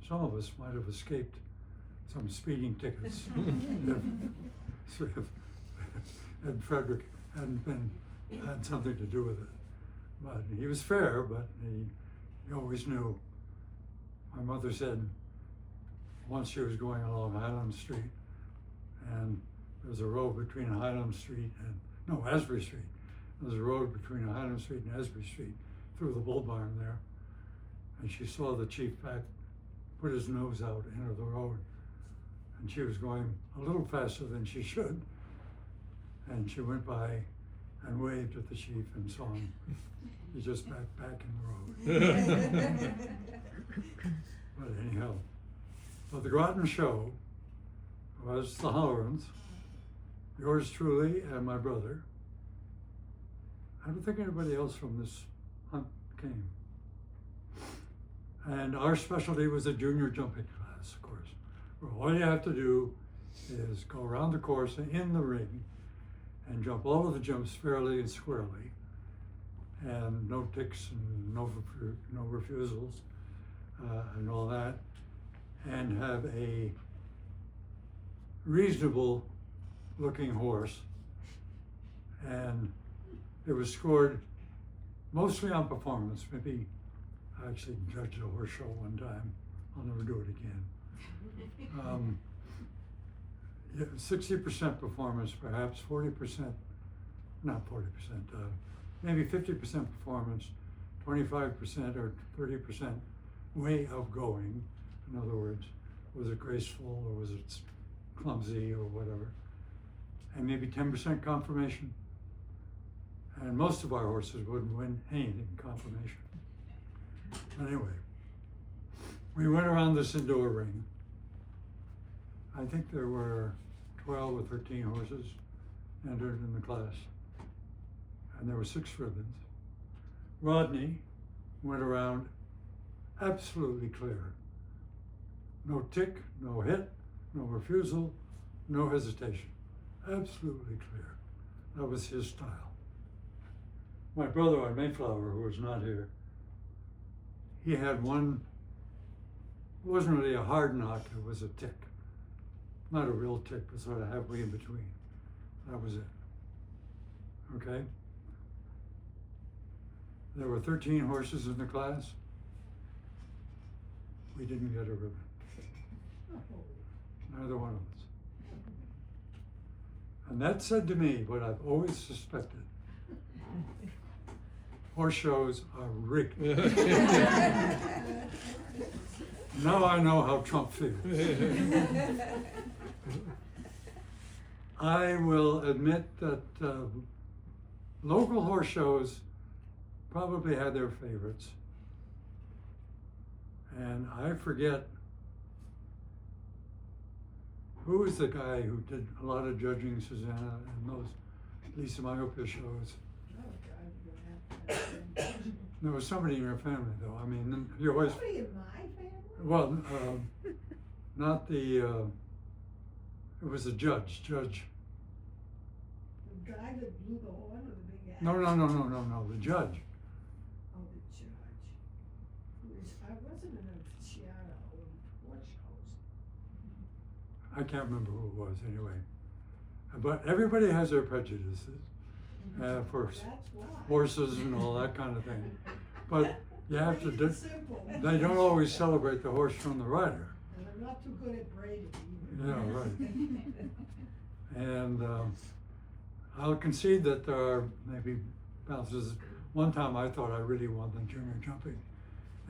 some of us might have escaped some speeding tickets if Ed Frederick had something to do with it. But he was fair, but he always knew. My mother said once she was going along Highland Street, and there's a road between Highland Street and, Asbury Street. There's a road between Highland Street and Asbury Street through the bull barn there. And she saw the chief put his nose out into the road. And she was going a little faster than she should. And she went by and waved at the chief and saw him. He just back in the road. But anyhow, so the Groton show was the Hollorans, yours truly, and my brother. I don't think anybody else from this hunt came. And our specialty was a junior jumping class, of course, where all you have to do is go around the course in the ring and jump all of the jumps fairly and squarely, and no ticks and no refusals and all that, and have a reasonable looking horse. And it was scored mostly on performance. Maybe I actually judged a horse show one time. I'll never do it again. 60% performance, perhaps 40%, not 40%, maybe 50% performance, 25% or 30% way of going. In other words, was it graceful or was it clumsy or whatever? And maybe 10% conformation. And most of our horses wouldn't win anything in conformation. Anyway, we went around this indoor ring. I think there were 12 or 13 horses entered in the class, and there were 6 ribbons. Rodney went around absolutely clear. No tick, no hit, no refusal, no hesitation. Absolutely clear. That was his style. My brother on Mayflower, who was not here, he had one, it wasn't really a hard knock, it was a tick. Not a real tick, but sort of halfway in between. That was it. Okay? There were 13 horses in the class. We didn't get a ribbon. Neither one of us. And that said to me what I've always suspected. Horse shows are rigged. Now I know how Trump feels. I will admit that local horse shows probably had their favorites. And I forget who was the guy who did a lot of judging Susanna and those Lisa Myopia shows. There was somebody in your family, though. I mean, you always.
Somebody in my family?
Well, not the. It was a judge.
The guy that blew the horn or the big ass?
No. The judge.
Oh, the judge. I wasn't an aficionado of horse shows.
I can't remember who it was anyway. But everybody has their prejudices for
That's why.
horses and all that kind of thing. But you have to.
Keep it simple.
They don't always celebrate the horse from the rider.
And I'm not too good at braiding either.
Yeah, right. And I'll concede that there are maybe bounces. One time I thought I really won the junior jumping,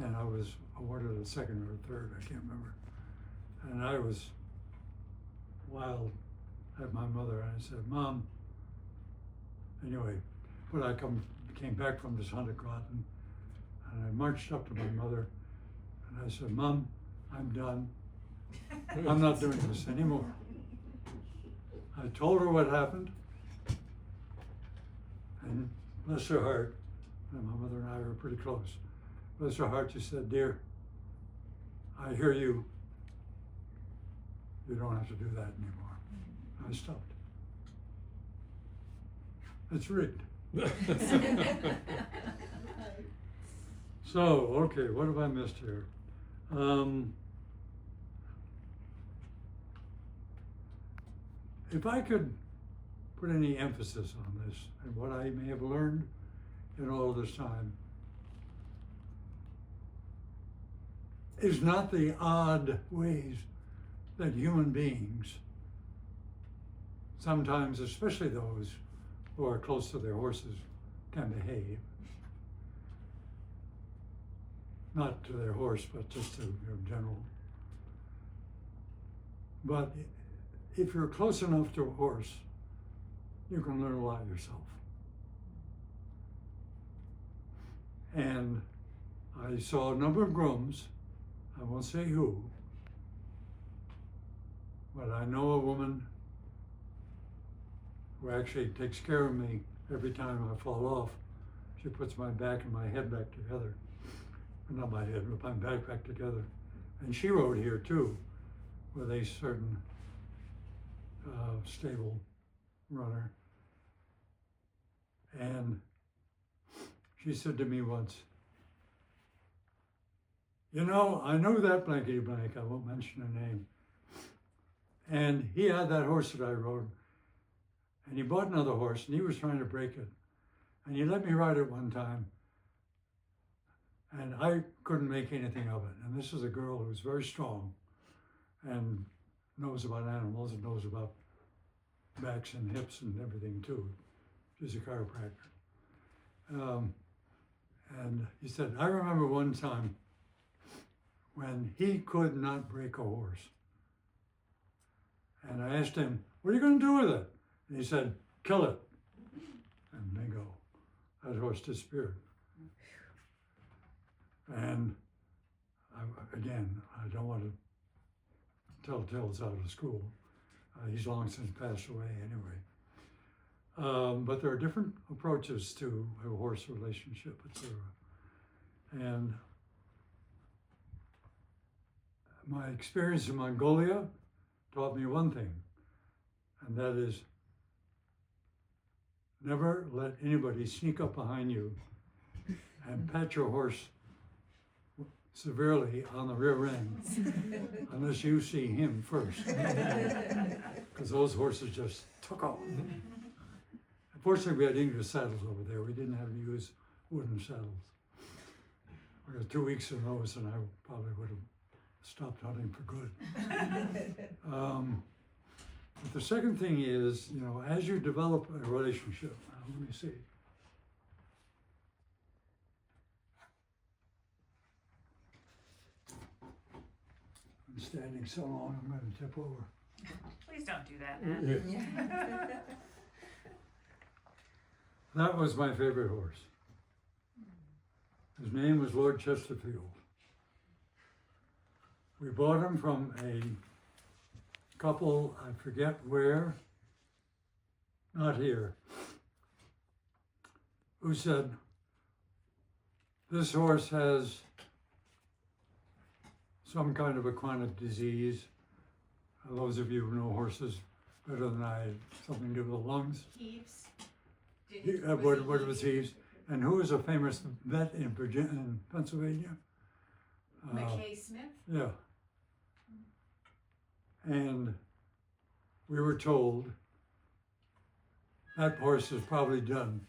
and I was awarded a second or a third, I can't remember. And I was wild at my mother, and I said, "Mom," anyway, but I came back from this hunt at Groton, And I marched up to my mother and I said, Mom, I'm done. I'm not doing this anymore. I told her what happened, and bless her heart, and my mother and I were pretty close. Bless her heart, she said, dear, I hear you. You don't have to do that anymore. I stopped. It's rigged. So, okay, what have I missed here? If I could put any emphasis on this and what I may have learned in all this time, is not the odd ways that human beings, sometimes, especially those who are close to their horses, can behave. Not to their horse, but just to general. But if you're close enough to a horse, you can learn a lot yourself. And I saw a number of grooms, I won't say who, but I know a woman who actually takes care of me every time I fall off. She puts my back and my head back together. Not my head, but my back together. And she rode here too, with a certain stable runner. And she said to me once, you know, I know that blankety blank, I won't mention her name. And he had that horse that I rode, and he bought another horse, and he was trying to break it. And he let me ride it one time, and I couldn't make anything of it. And this is a girl who's very strong and knows about animals and knows about backs and hips and everything too. She's a chiropractor. And he said, I remember one time when he could not break a horse. And I asked him, what are you going to do with it? And he said, kill it. And bingo, that horse disappeared. And again, I don't want to tell tales out of school. He's long since passed away anyway. But there are different approaches to a horse relationship, etc. And my experience in Mongolia taught me one thing, and that is never let anybody sneak up behind you and pat your horse severely on the rear end unless you see him first, because those horses just took off. Unfortunately, we had English saddles over there. We didn't have to use wooden saddles. I got 2 weeks in those, and I probably would have stopped hunting for good. But the second thing is, you know, as you develop a relationship, let me see. I'm standing so long, I'm going to tip over.
Please don't do that, Nat.
That was my favorite horse. His name was Lord Chesterfield. We bought him from a couple, I forget where, not here, who said, this horse has some kind of a chronic disease. Those of you who know horses better than I, something to do with the lungs.
Heaves.
What was Heaves? And who was a famous vet in Virginia, in Pennsylvania?
McKay Smith?
Yeah. And we were told that horse is probably done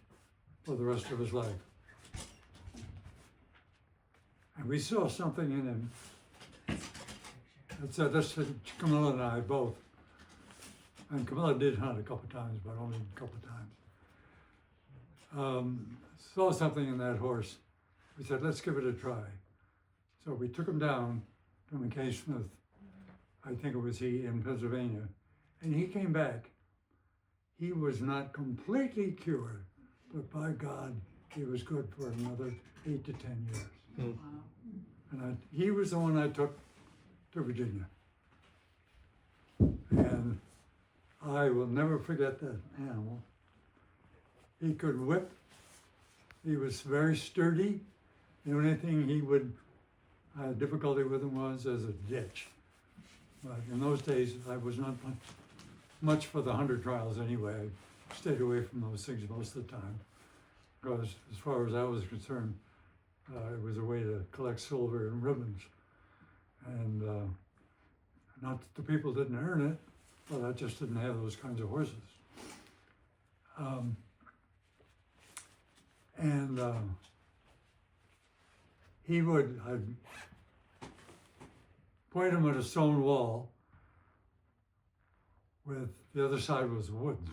for the rest of his life. And we saw something in him that said, this Camilla and I both, and Camilla did hunt a couple times, but only a couple times. Saw something in that horse. We said, let's give it a try. So we took him down to McKay Smith, I think it was he, in Pennsylvania, and he came back. He was not completely cured, but by God, he was good for another 8 to 10 years.
Hmm.
And he was the one I took to Virginia. And I will never forget that animal. He could whip. He was very sturdy. The only thing he would have difficulty with him was as a ditch. But in those days, I was not much for the 100 trials anyway. I stayed away from those things most of the time. Because as far as I was concerned, it was a way to collect silver and ribbons. And not that the people didn't earn it, but I just didn't have those kinds of horses. I'd point him at a stone wall with the other side was woods.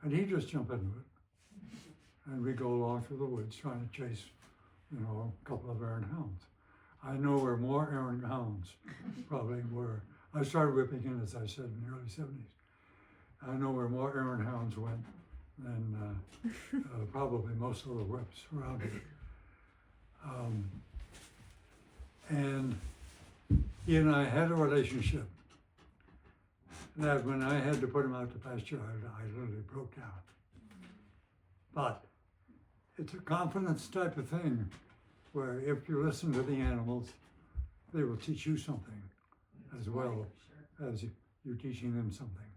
And he'd just jump into it. And we'd go along through the woods trying to chase, a couple of errant hounds. I know where more errant hounds probably were. I started whipping in, as I said, in the early 70s. I know where more errant hounds went than probably most of the whips around here. And he and I had a relationship that when I had to put him out to pasture, I literally broke down. But it's a confidence type of thing where if you listen to the animals, they will teach you something as well as you're teaching them something.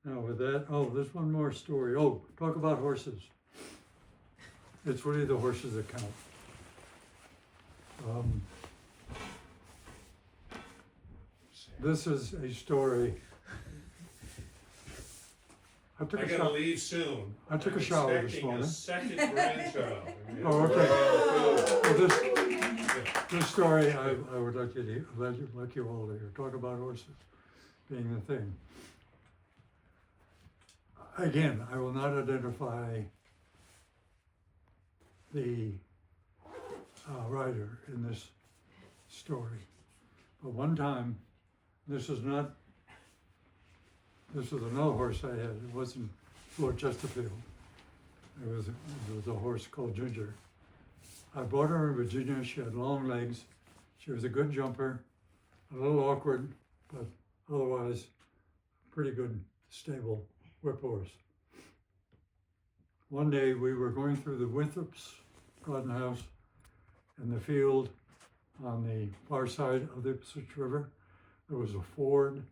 Now with that, there's one more story. Talk about horses. It's really the horses that count. This is a story. I
gotta leave soon.
I took a shower this morning.
Expecting a second grandchild.
Oh, okay. Well, this story, I would like you all to hear. Talk about horses being the thing. Again, I will not identify the rider in this story. But one time, this was another horse I had. It wasn't Lord Chesterfield. It was a horse called Ginger. I bought her in Virginia. She had long legs. She was a good jumper, a little awkward, but otherwise pretty good, stable whip horse. One day we were going through the Winthrop's garden house in the field on the far side of the Ipswich River. There was a ford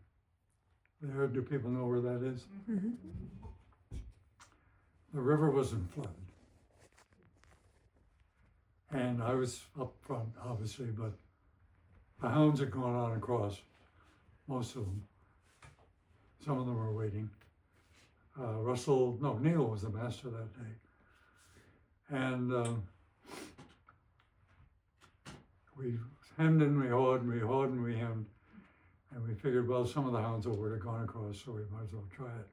there. Do people know where that is?
Mm-hmm.
The river was in flood. And I was up front, obviously, but the hounds had gone on across, most of them. Some of them were waiting. Neil was the master that day. And we hemmed and we hawed and we hawed and we hemmed. And we figured, well, some of the hounds would have gone across, so we might as well try it.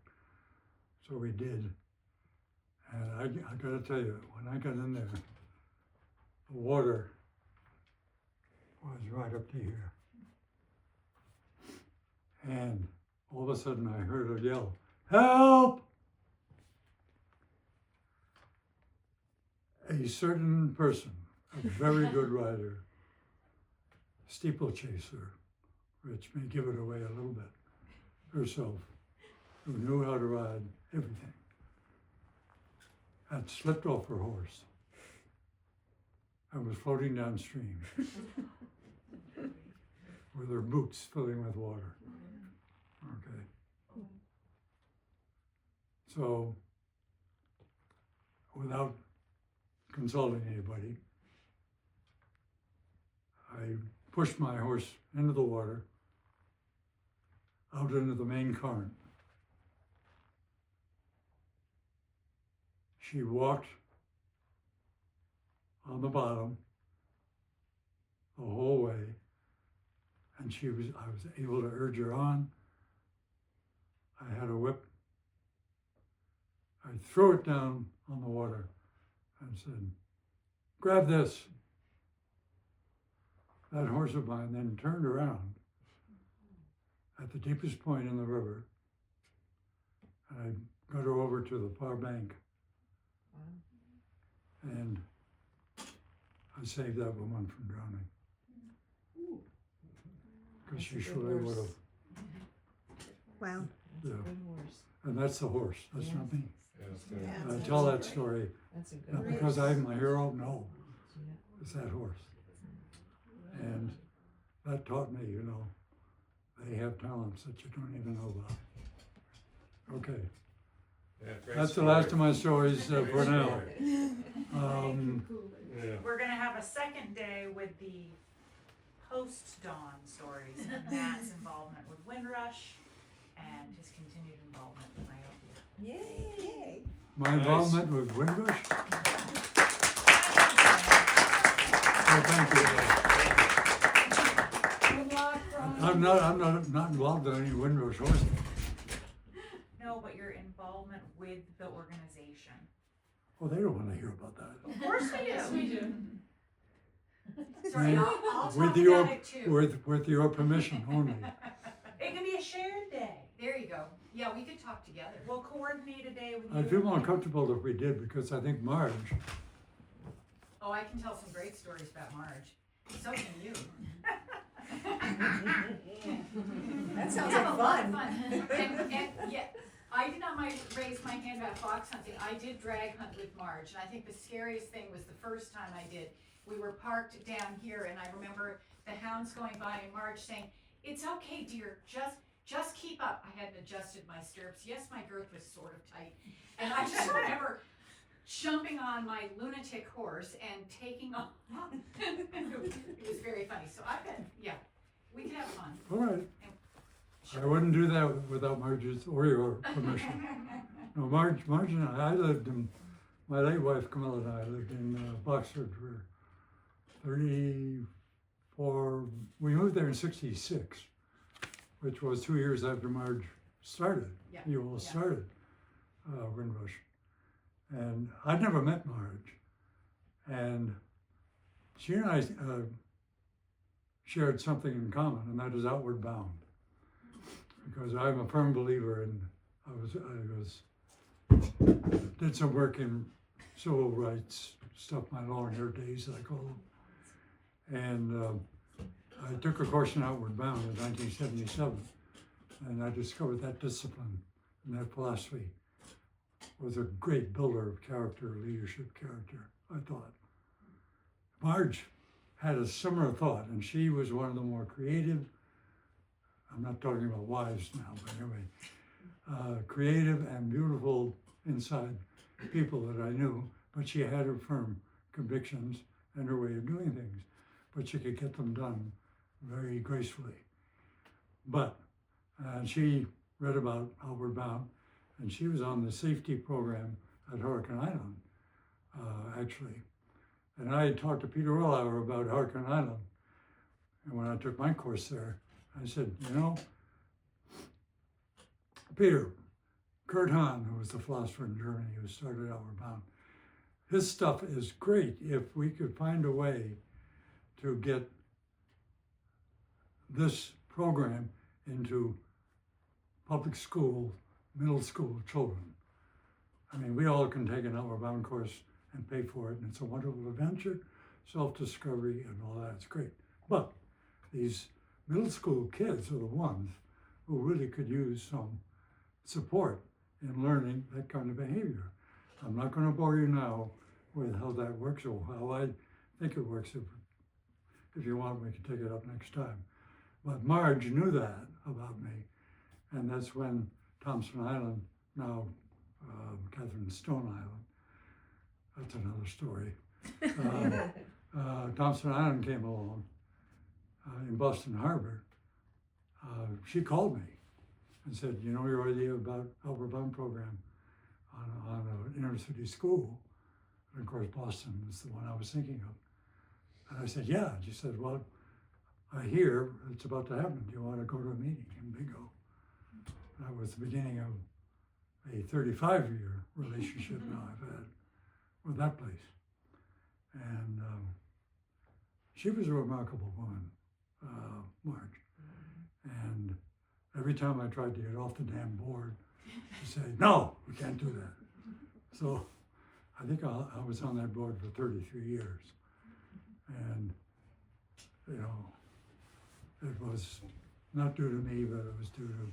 So we did. And I gotta tell you, when I got in there, the water was right up to here. And all of a sudden I heard a yell, "Help!" A certain person, a very good rider, steeplechaser, which may give it away a little bit, herself, who knew how to ride everything, had slipped off her horse and was floating downstream with her boots filling with water. Okay. So, without consulting anybody, I pushed my horse into the water, out into the main current. She walked on the bottom the whole way, and I was able to urge her on. I had a whip. I threw it down on the water and said, "Grab this." That horse of mine then turned around at the deepest point in the river I got her over to the far bank,
Wow.
and I saved that woman from drowning. Because she
That's a good
surely would
horse.
have.
Wow.
That's
Yeah.
a good horse.
And that's the horse, that's
Yeah.
not me.
Yeah, it's good.
Yeah.
I
That's
tell that
great.
story,
That's a good
not
horse.
because I'm my hero, no,
Yeah.
it's that horse. And that taught me, you know, they have talents that you don't even know about. Okay,
Yeah, great
that's the
story.
last of my stories for
Great
now.
story.
Thank you, Coolidge.
Yeah.
We're gonna have a second day with the post-dawn stories of Nat's involvement with Windrush and his continued involvement with myopia.
Yay!
My
Nice.
involvement with Windrush, oh, thank you.
Good luck, Ron.
I'm not involved in any Windrush horses.
No, but your involvement with the organization.
Oh, they don't want to hear about that.
Of course we do.
Yes, we do.
Sorry,
Yeah.
I'll
With
talk
your,
about it too.
with your permission only.
It can be a shared day.
There you go. Yeah, we could talk together.
We'll coordinate a day with you.
I'd feel more comfortable if we did, because I think Marge,
Oh, I can tell some great stories about Marge. So can you.
That sounds
We have a lot
like
of
fun.
And yeah, I did not raise my hand about fox hunting. I did drag hunt with Marge, and I think the scariest thing was the first time I did. We were parked down here, and I remember the hounds going by and Marge saying, "It's okay, dear, just keep up." I hadn't adjusted my stirrups. Yes, my girth was sort of tight. And I just remember jumping on my lunatic horse and taking off. It was very funny. So I bet, yeah, we could have fun.
all right. I wouldn't do that without Marge's or your permission. No, Marge and I lived in, my late wife Camilla and I lived in Boxford for 34, we moved there in 66, which was 2 years after Marge started.
Yeah,
You all
yeah.
started Windrush. And I'd never met Marge. And she and I shared something in common, and that is outward bound. Because I'm a firm believer in, I did some work in civil rights stuff, my long hair days, I call them. And I took a course in outward bound in 1977, and I discovered that discipline and that philosophy was a great builder of character, leadership character, I thought. Marge had a similar thought, and she was one of the more creative, I'm not talking about wives now, but anyway, creative and beautiful inside people that I knew, but she had her firm convictions and her way of doing things, but she could get them done very gracefully. But she read about Outward Bound, and she was on the safety program at Hurricane Island, actually. And I had talked to Peter Rollauer about Hurricane Island, and when I took my course there, I said, you know, Peter, Kurt Hahn, who was the philosopher in Germany who started Outward Bound, his stuff is great if we could find a way to get this program into public school, middle school children. I mean, we all can take an Outward Bound course and pay for it, and it's a wonderful adventure, self-discovery and all that, it's great. But these middle school kids are the ones who really could use some support in learning that kind of behavior. I'm not going to bore you now with how that works or how I think it works. If you want, we can take it up next time. But Marge knew that about me, and that's when Thompson Island, now Catherine Stone Island, that's another story. Thompson Island came along in Boston Harbor. She called me and said, you know your idea about Outward Bound program on an inner city school? And of course, Boston is the one I was thinking of. And I said, yeah. She said, well, I hear it's about to happen. Do you want to go to a meeting in Bingo? That was the beginning of a 35-year relationship now I've had with that place. And she was a remarkable woman, Marge. And every time I tried to get off the damn board, to say, no, we can't do that. So I think I was on that board for 33 years. And, you know, it was not due to me, but it was due to,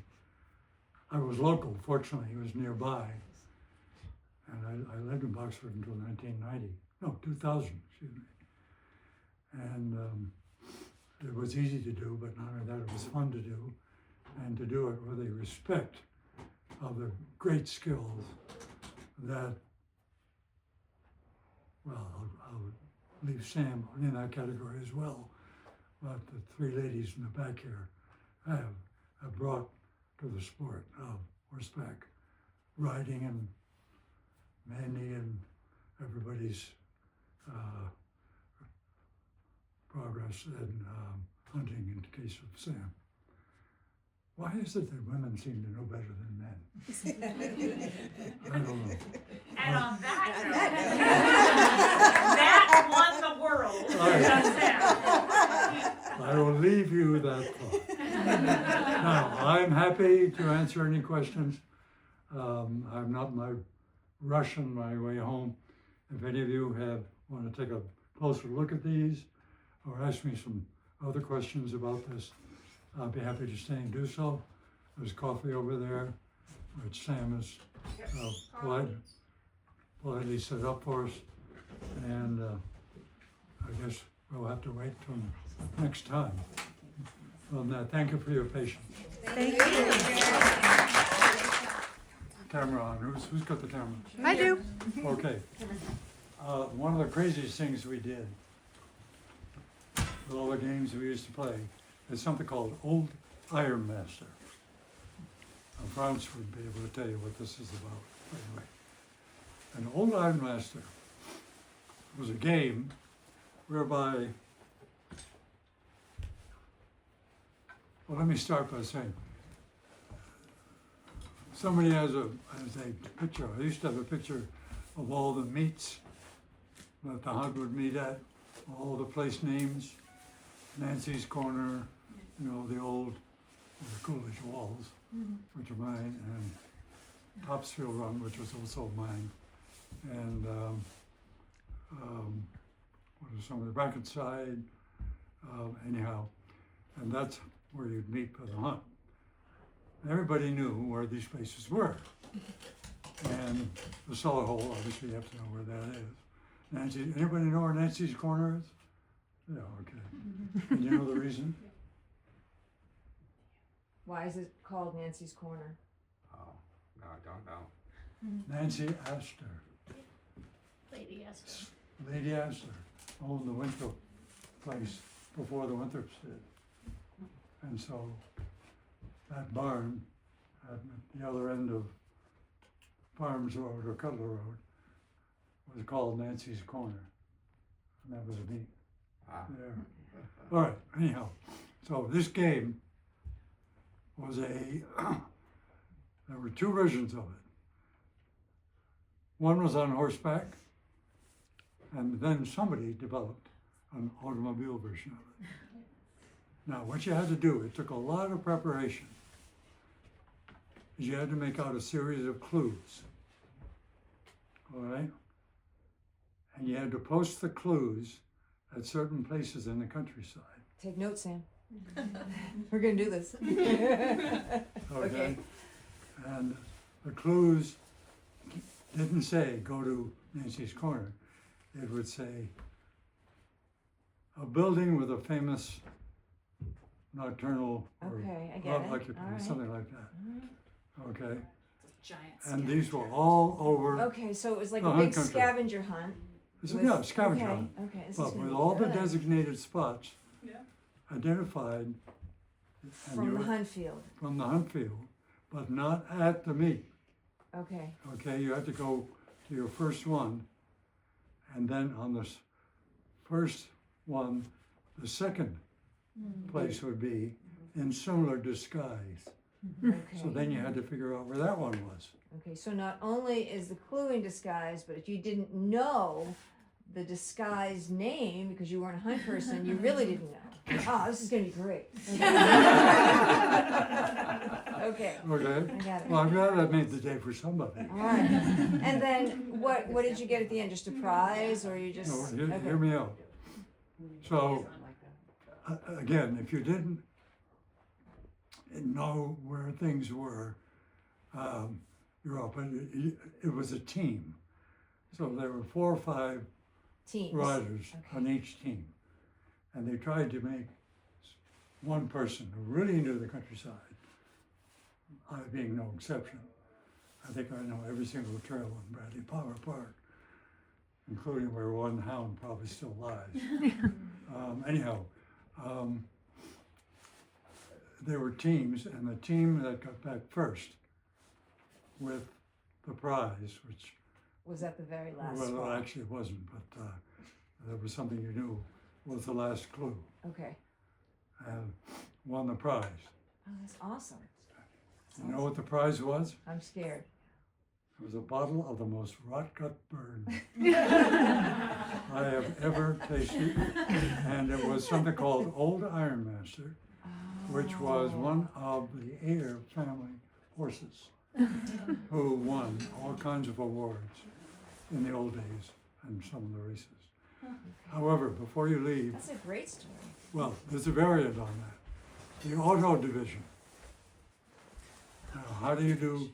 I was local, fortunately, it was nearby. And I lived in Boxford until 2000, excuse me. And it was easy to do, but not only that, it was fun to do. And to do it with a respect of the great skills that, well, I'll leave Sam in that category as well, but the three ladies in the back here have brought to the sport of horseback riding, and Mandy and everybody's progress in hunting in the case of Sam. Why is it that women seem to know better than men? I don't know.
And on that note, that won the world. Just there.
I will leave you that thought. Now, I'm happy to answer any questions. I'm not rushing my way home. If any of you want to take a closer look at these or ask me some other questions about this, I'll be happy to stay and do so. There's coffee over there, which Sam has politely set up for us. And I guess we'll have to wait till next time. Well, now, thank you for your patience.
Thank you.
Camera on. Who's got the camera?
I do.
Okay. One of the craziest things we did with all the games we used to play is something called Old Iron Master. Franz would be able to tell you what this is about. Anyway, an Old Iron Master was a game whereby, well, let me start by saying, somebody has a picture. I used to have a picture of all the meets that the hunt would meet at, all the place names, Nancy's Corner, you know, the old Coolidge Walls, which are mine, and Topsfield Run, which was also mine, and what are some of the Brackenside, anyhow, and that's where you'd meet for the hunt. Everybody knew where these places were. And the cellar hole, obviously you have to know where that is. Nancy, anybody know where Nancy's Corner is? Yeah, okay. And you know the reason?
Why is it called Nancy's Corner?
Oh, no, I don't know.
Nancy Astor.
Lady Esther.
Lady Astor owned the Winthrop place before the Winthrops did. And so that barn at the other end of Farms Road or Cutler Road was called Nancy's Corner. And that was a meet there. All right, anyhow, so this game was there were two versions of it. One was on horseback, and then somebody developed an automobile version of it. Now, what you had to do, it took a lot of preparation, is you had to make out a series of clues, all right? And you had to post the clues at certain places in the countryside.
Take notes, Sam. We're gonna do this.
Okay. And the clues didn't say go to Nancy's Corner. It would say a building with a famous nocturnal or
Okay, I get it.
occupant,
All right.
something like that. Okay.
Giant
And these were
scavenger
all over.
Okay, so it was like
The
a
hunt
big
country.
scavenger hunt.
Yeah, scavenger
Okay,
hunt.
okay. This is
But
gonna
with
be
all the
good.
designated spots
Yeah.
identified and
From
you
the
were-
hunt field.
from the hunt field, but not at the meet.
Okay.
Okay, you had to go to your first one, and then on the first one, the second place would be in similar disguise.
Okay.
So then you had to figure out where that one was.
Okay, so not only is the clue in disguise, but if you didn't know the disguise name because you weren't a hunt person, you really didn't know. Oh, this is gonna be great. Okay. Okay.
Okay?
I got it.
Well, I'm glad I made the day for somebody.
All right. And then what did you get at the end? Just a prize, or you just?
No, hear
Okay.
me out. So, again, if you didn't know where things were, you're up. And it was a team. So there were 4 or 5
Teams.
riders
Okay.
on each team. And they tried to make one person who really knew the countryside, I being no exception. I think I know every single trail in Bradley Power Park, including where one hound probably still lies. Anyhow, there were teams, and the team that got back first with the prize, which,
Was at the very last
well,
spot.
actually it wasn't, but there was something you knew was the last clue,
Okay.
and won the prize.
Oh, that's awesome.
You know what the prize was?
I'm scared.
It was a bottle of the most rot-gut burn I have ever tasted, and it was something called Old Iron Master, which was one of the Eyre family horses who won all kinds of awards in the old days and some of the races. However, before you leave,
That's a great story.
well, there's a variant on that. The auto division. Now, how do you do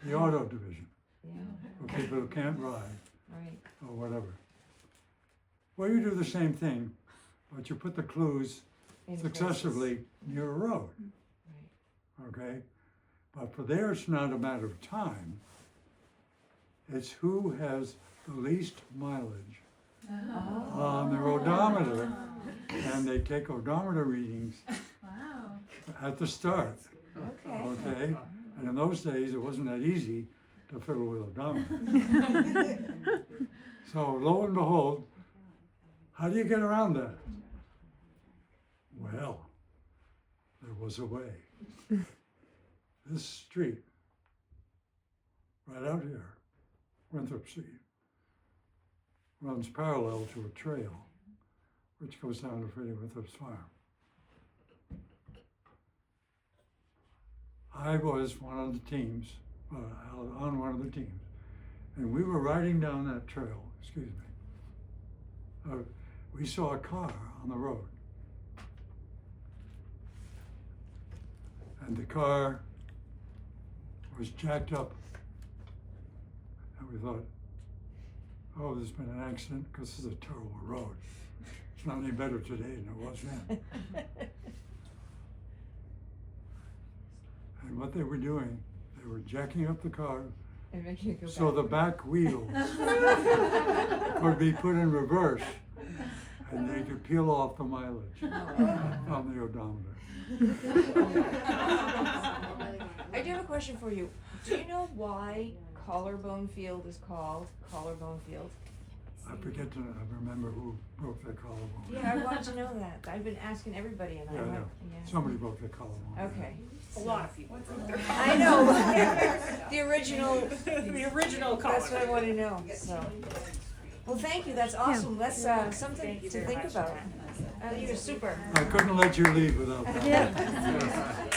the auto division
Yeah.
for people who can't ride
Right.
or whatever? Well, you do the same thing, but you put the clues
In
successively near a road,
places.
okay? But for there, it's not a matter of time. It's who has the least mileage
Right.
on their odometer, and they take odometer readings
Wow.
at the start,
Okay.
okay? And in those days, it wasn't that easy to fiddle with odometer. So lo and behold, how do you get around that? Well, there was a way. This street, right out here, Winthrop Street, runs parallel to a trail which goes down to Freddie Winthrop's farm. I was one of the teams, on one of the teams, and we were riding down that trail, excuse me. We saw a car on the road. And the car was jacked up. And we thought, oh, there's been an accident because this is a terrible road. It's not any better today than it was then. And what they were doing, they were jacking up the car
And make you go
so
back.
the back wheels could be put in reverse and they could peel off the mileage on the odometer.
I do have a question for you. Do you know why Collarbone Field is called Collarbone Field?
I forget to remember who broke their collarbone.
Yeah, I want to know that. I've been asking everybody, and
Yeah,
I
I know.
want. Yeah.
Somebody broke their collarbone.
Okay.
A lot of people.
I know. The original.
The original
That's what I want to know. So. Well, thank you. That's awesome. That's something to think about. You're super.
I couldn't let you leave without that.
Yeah.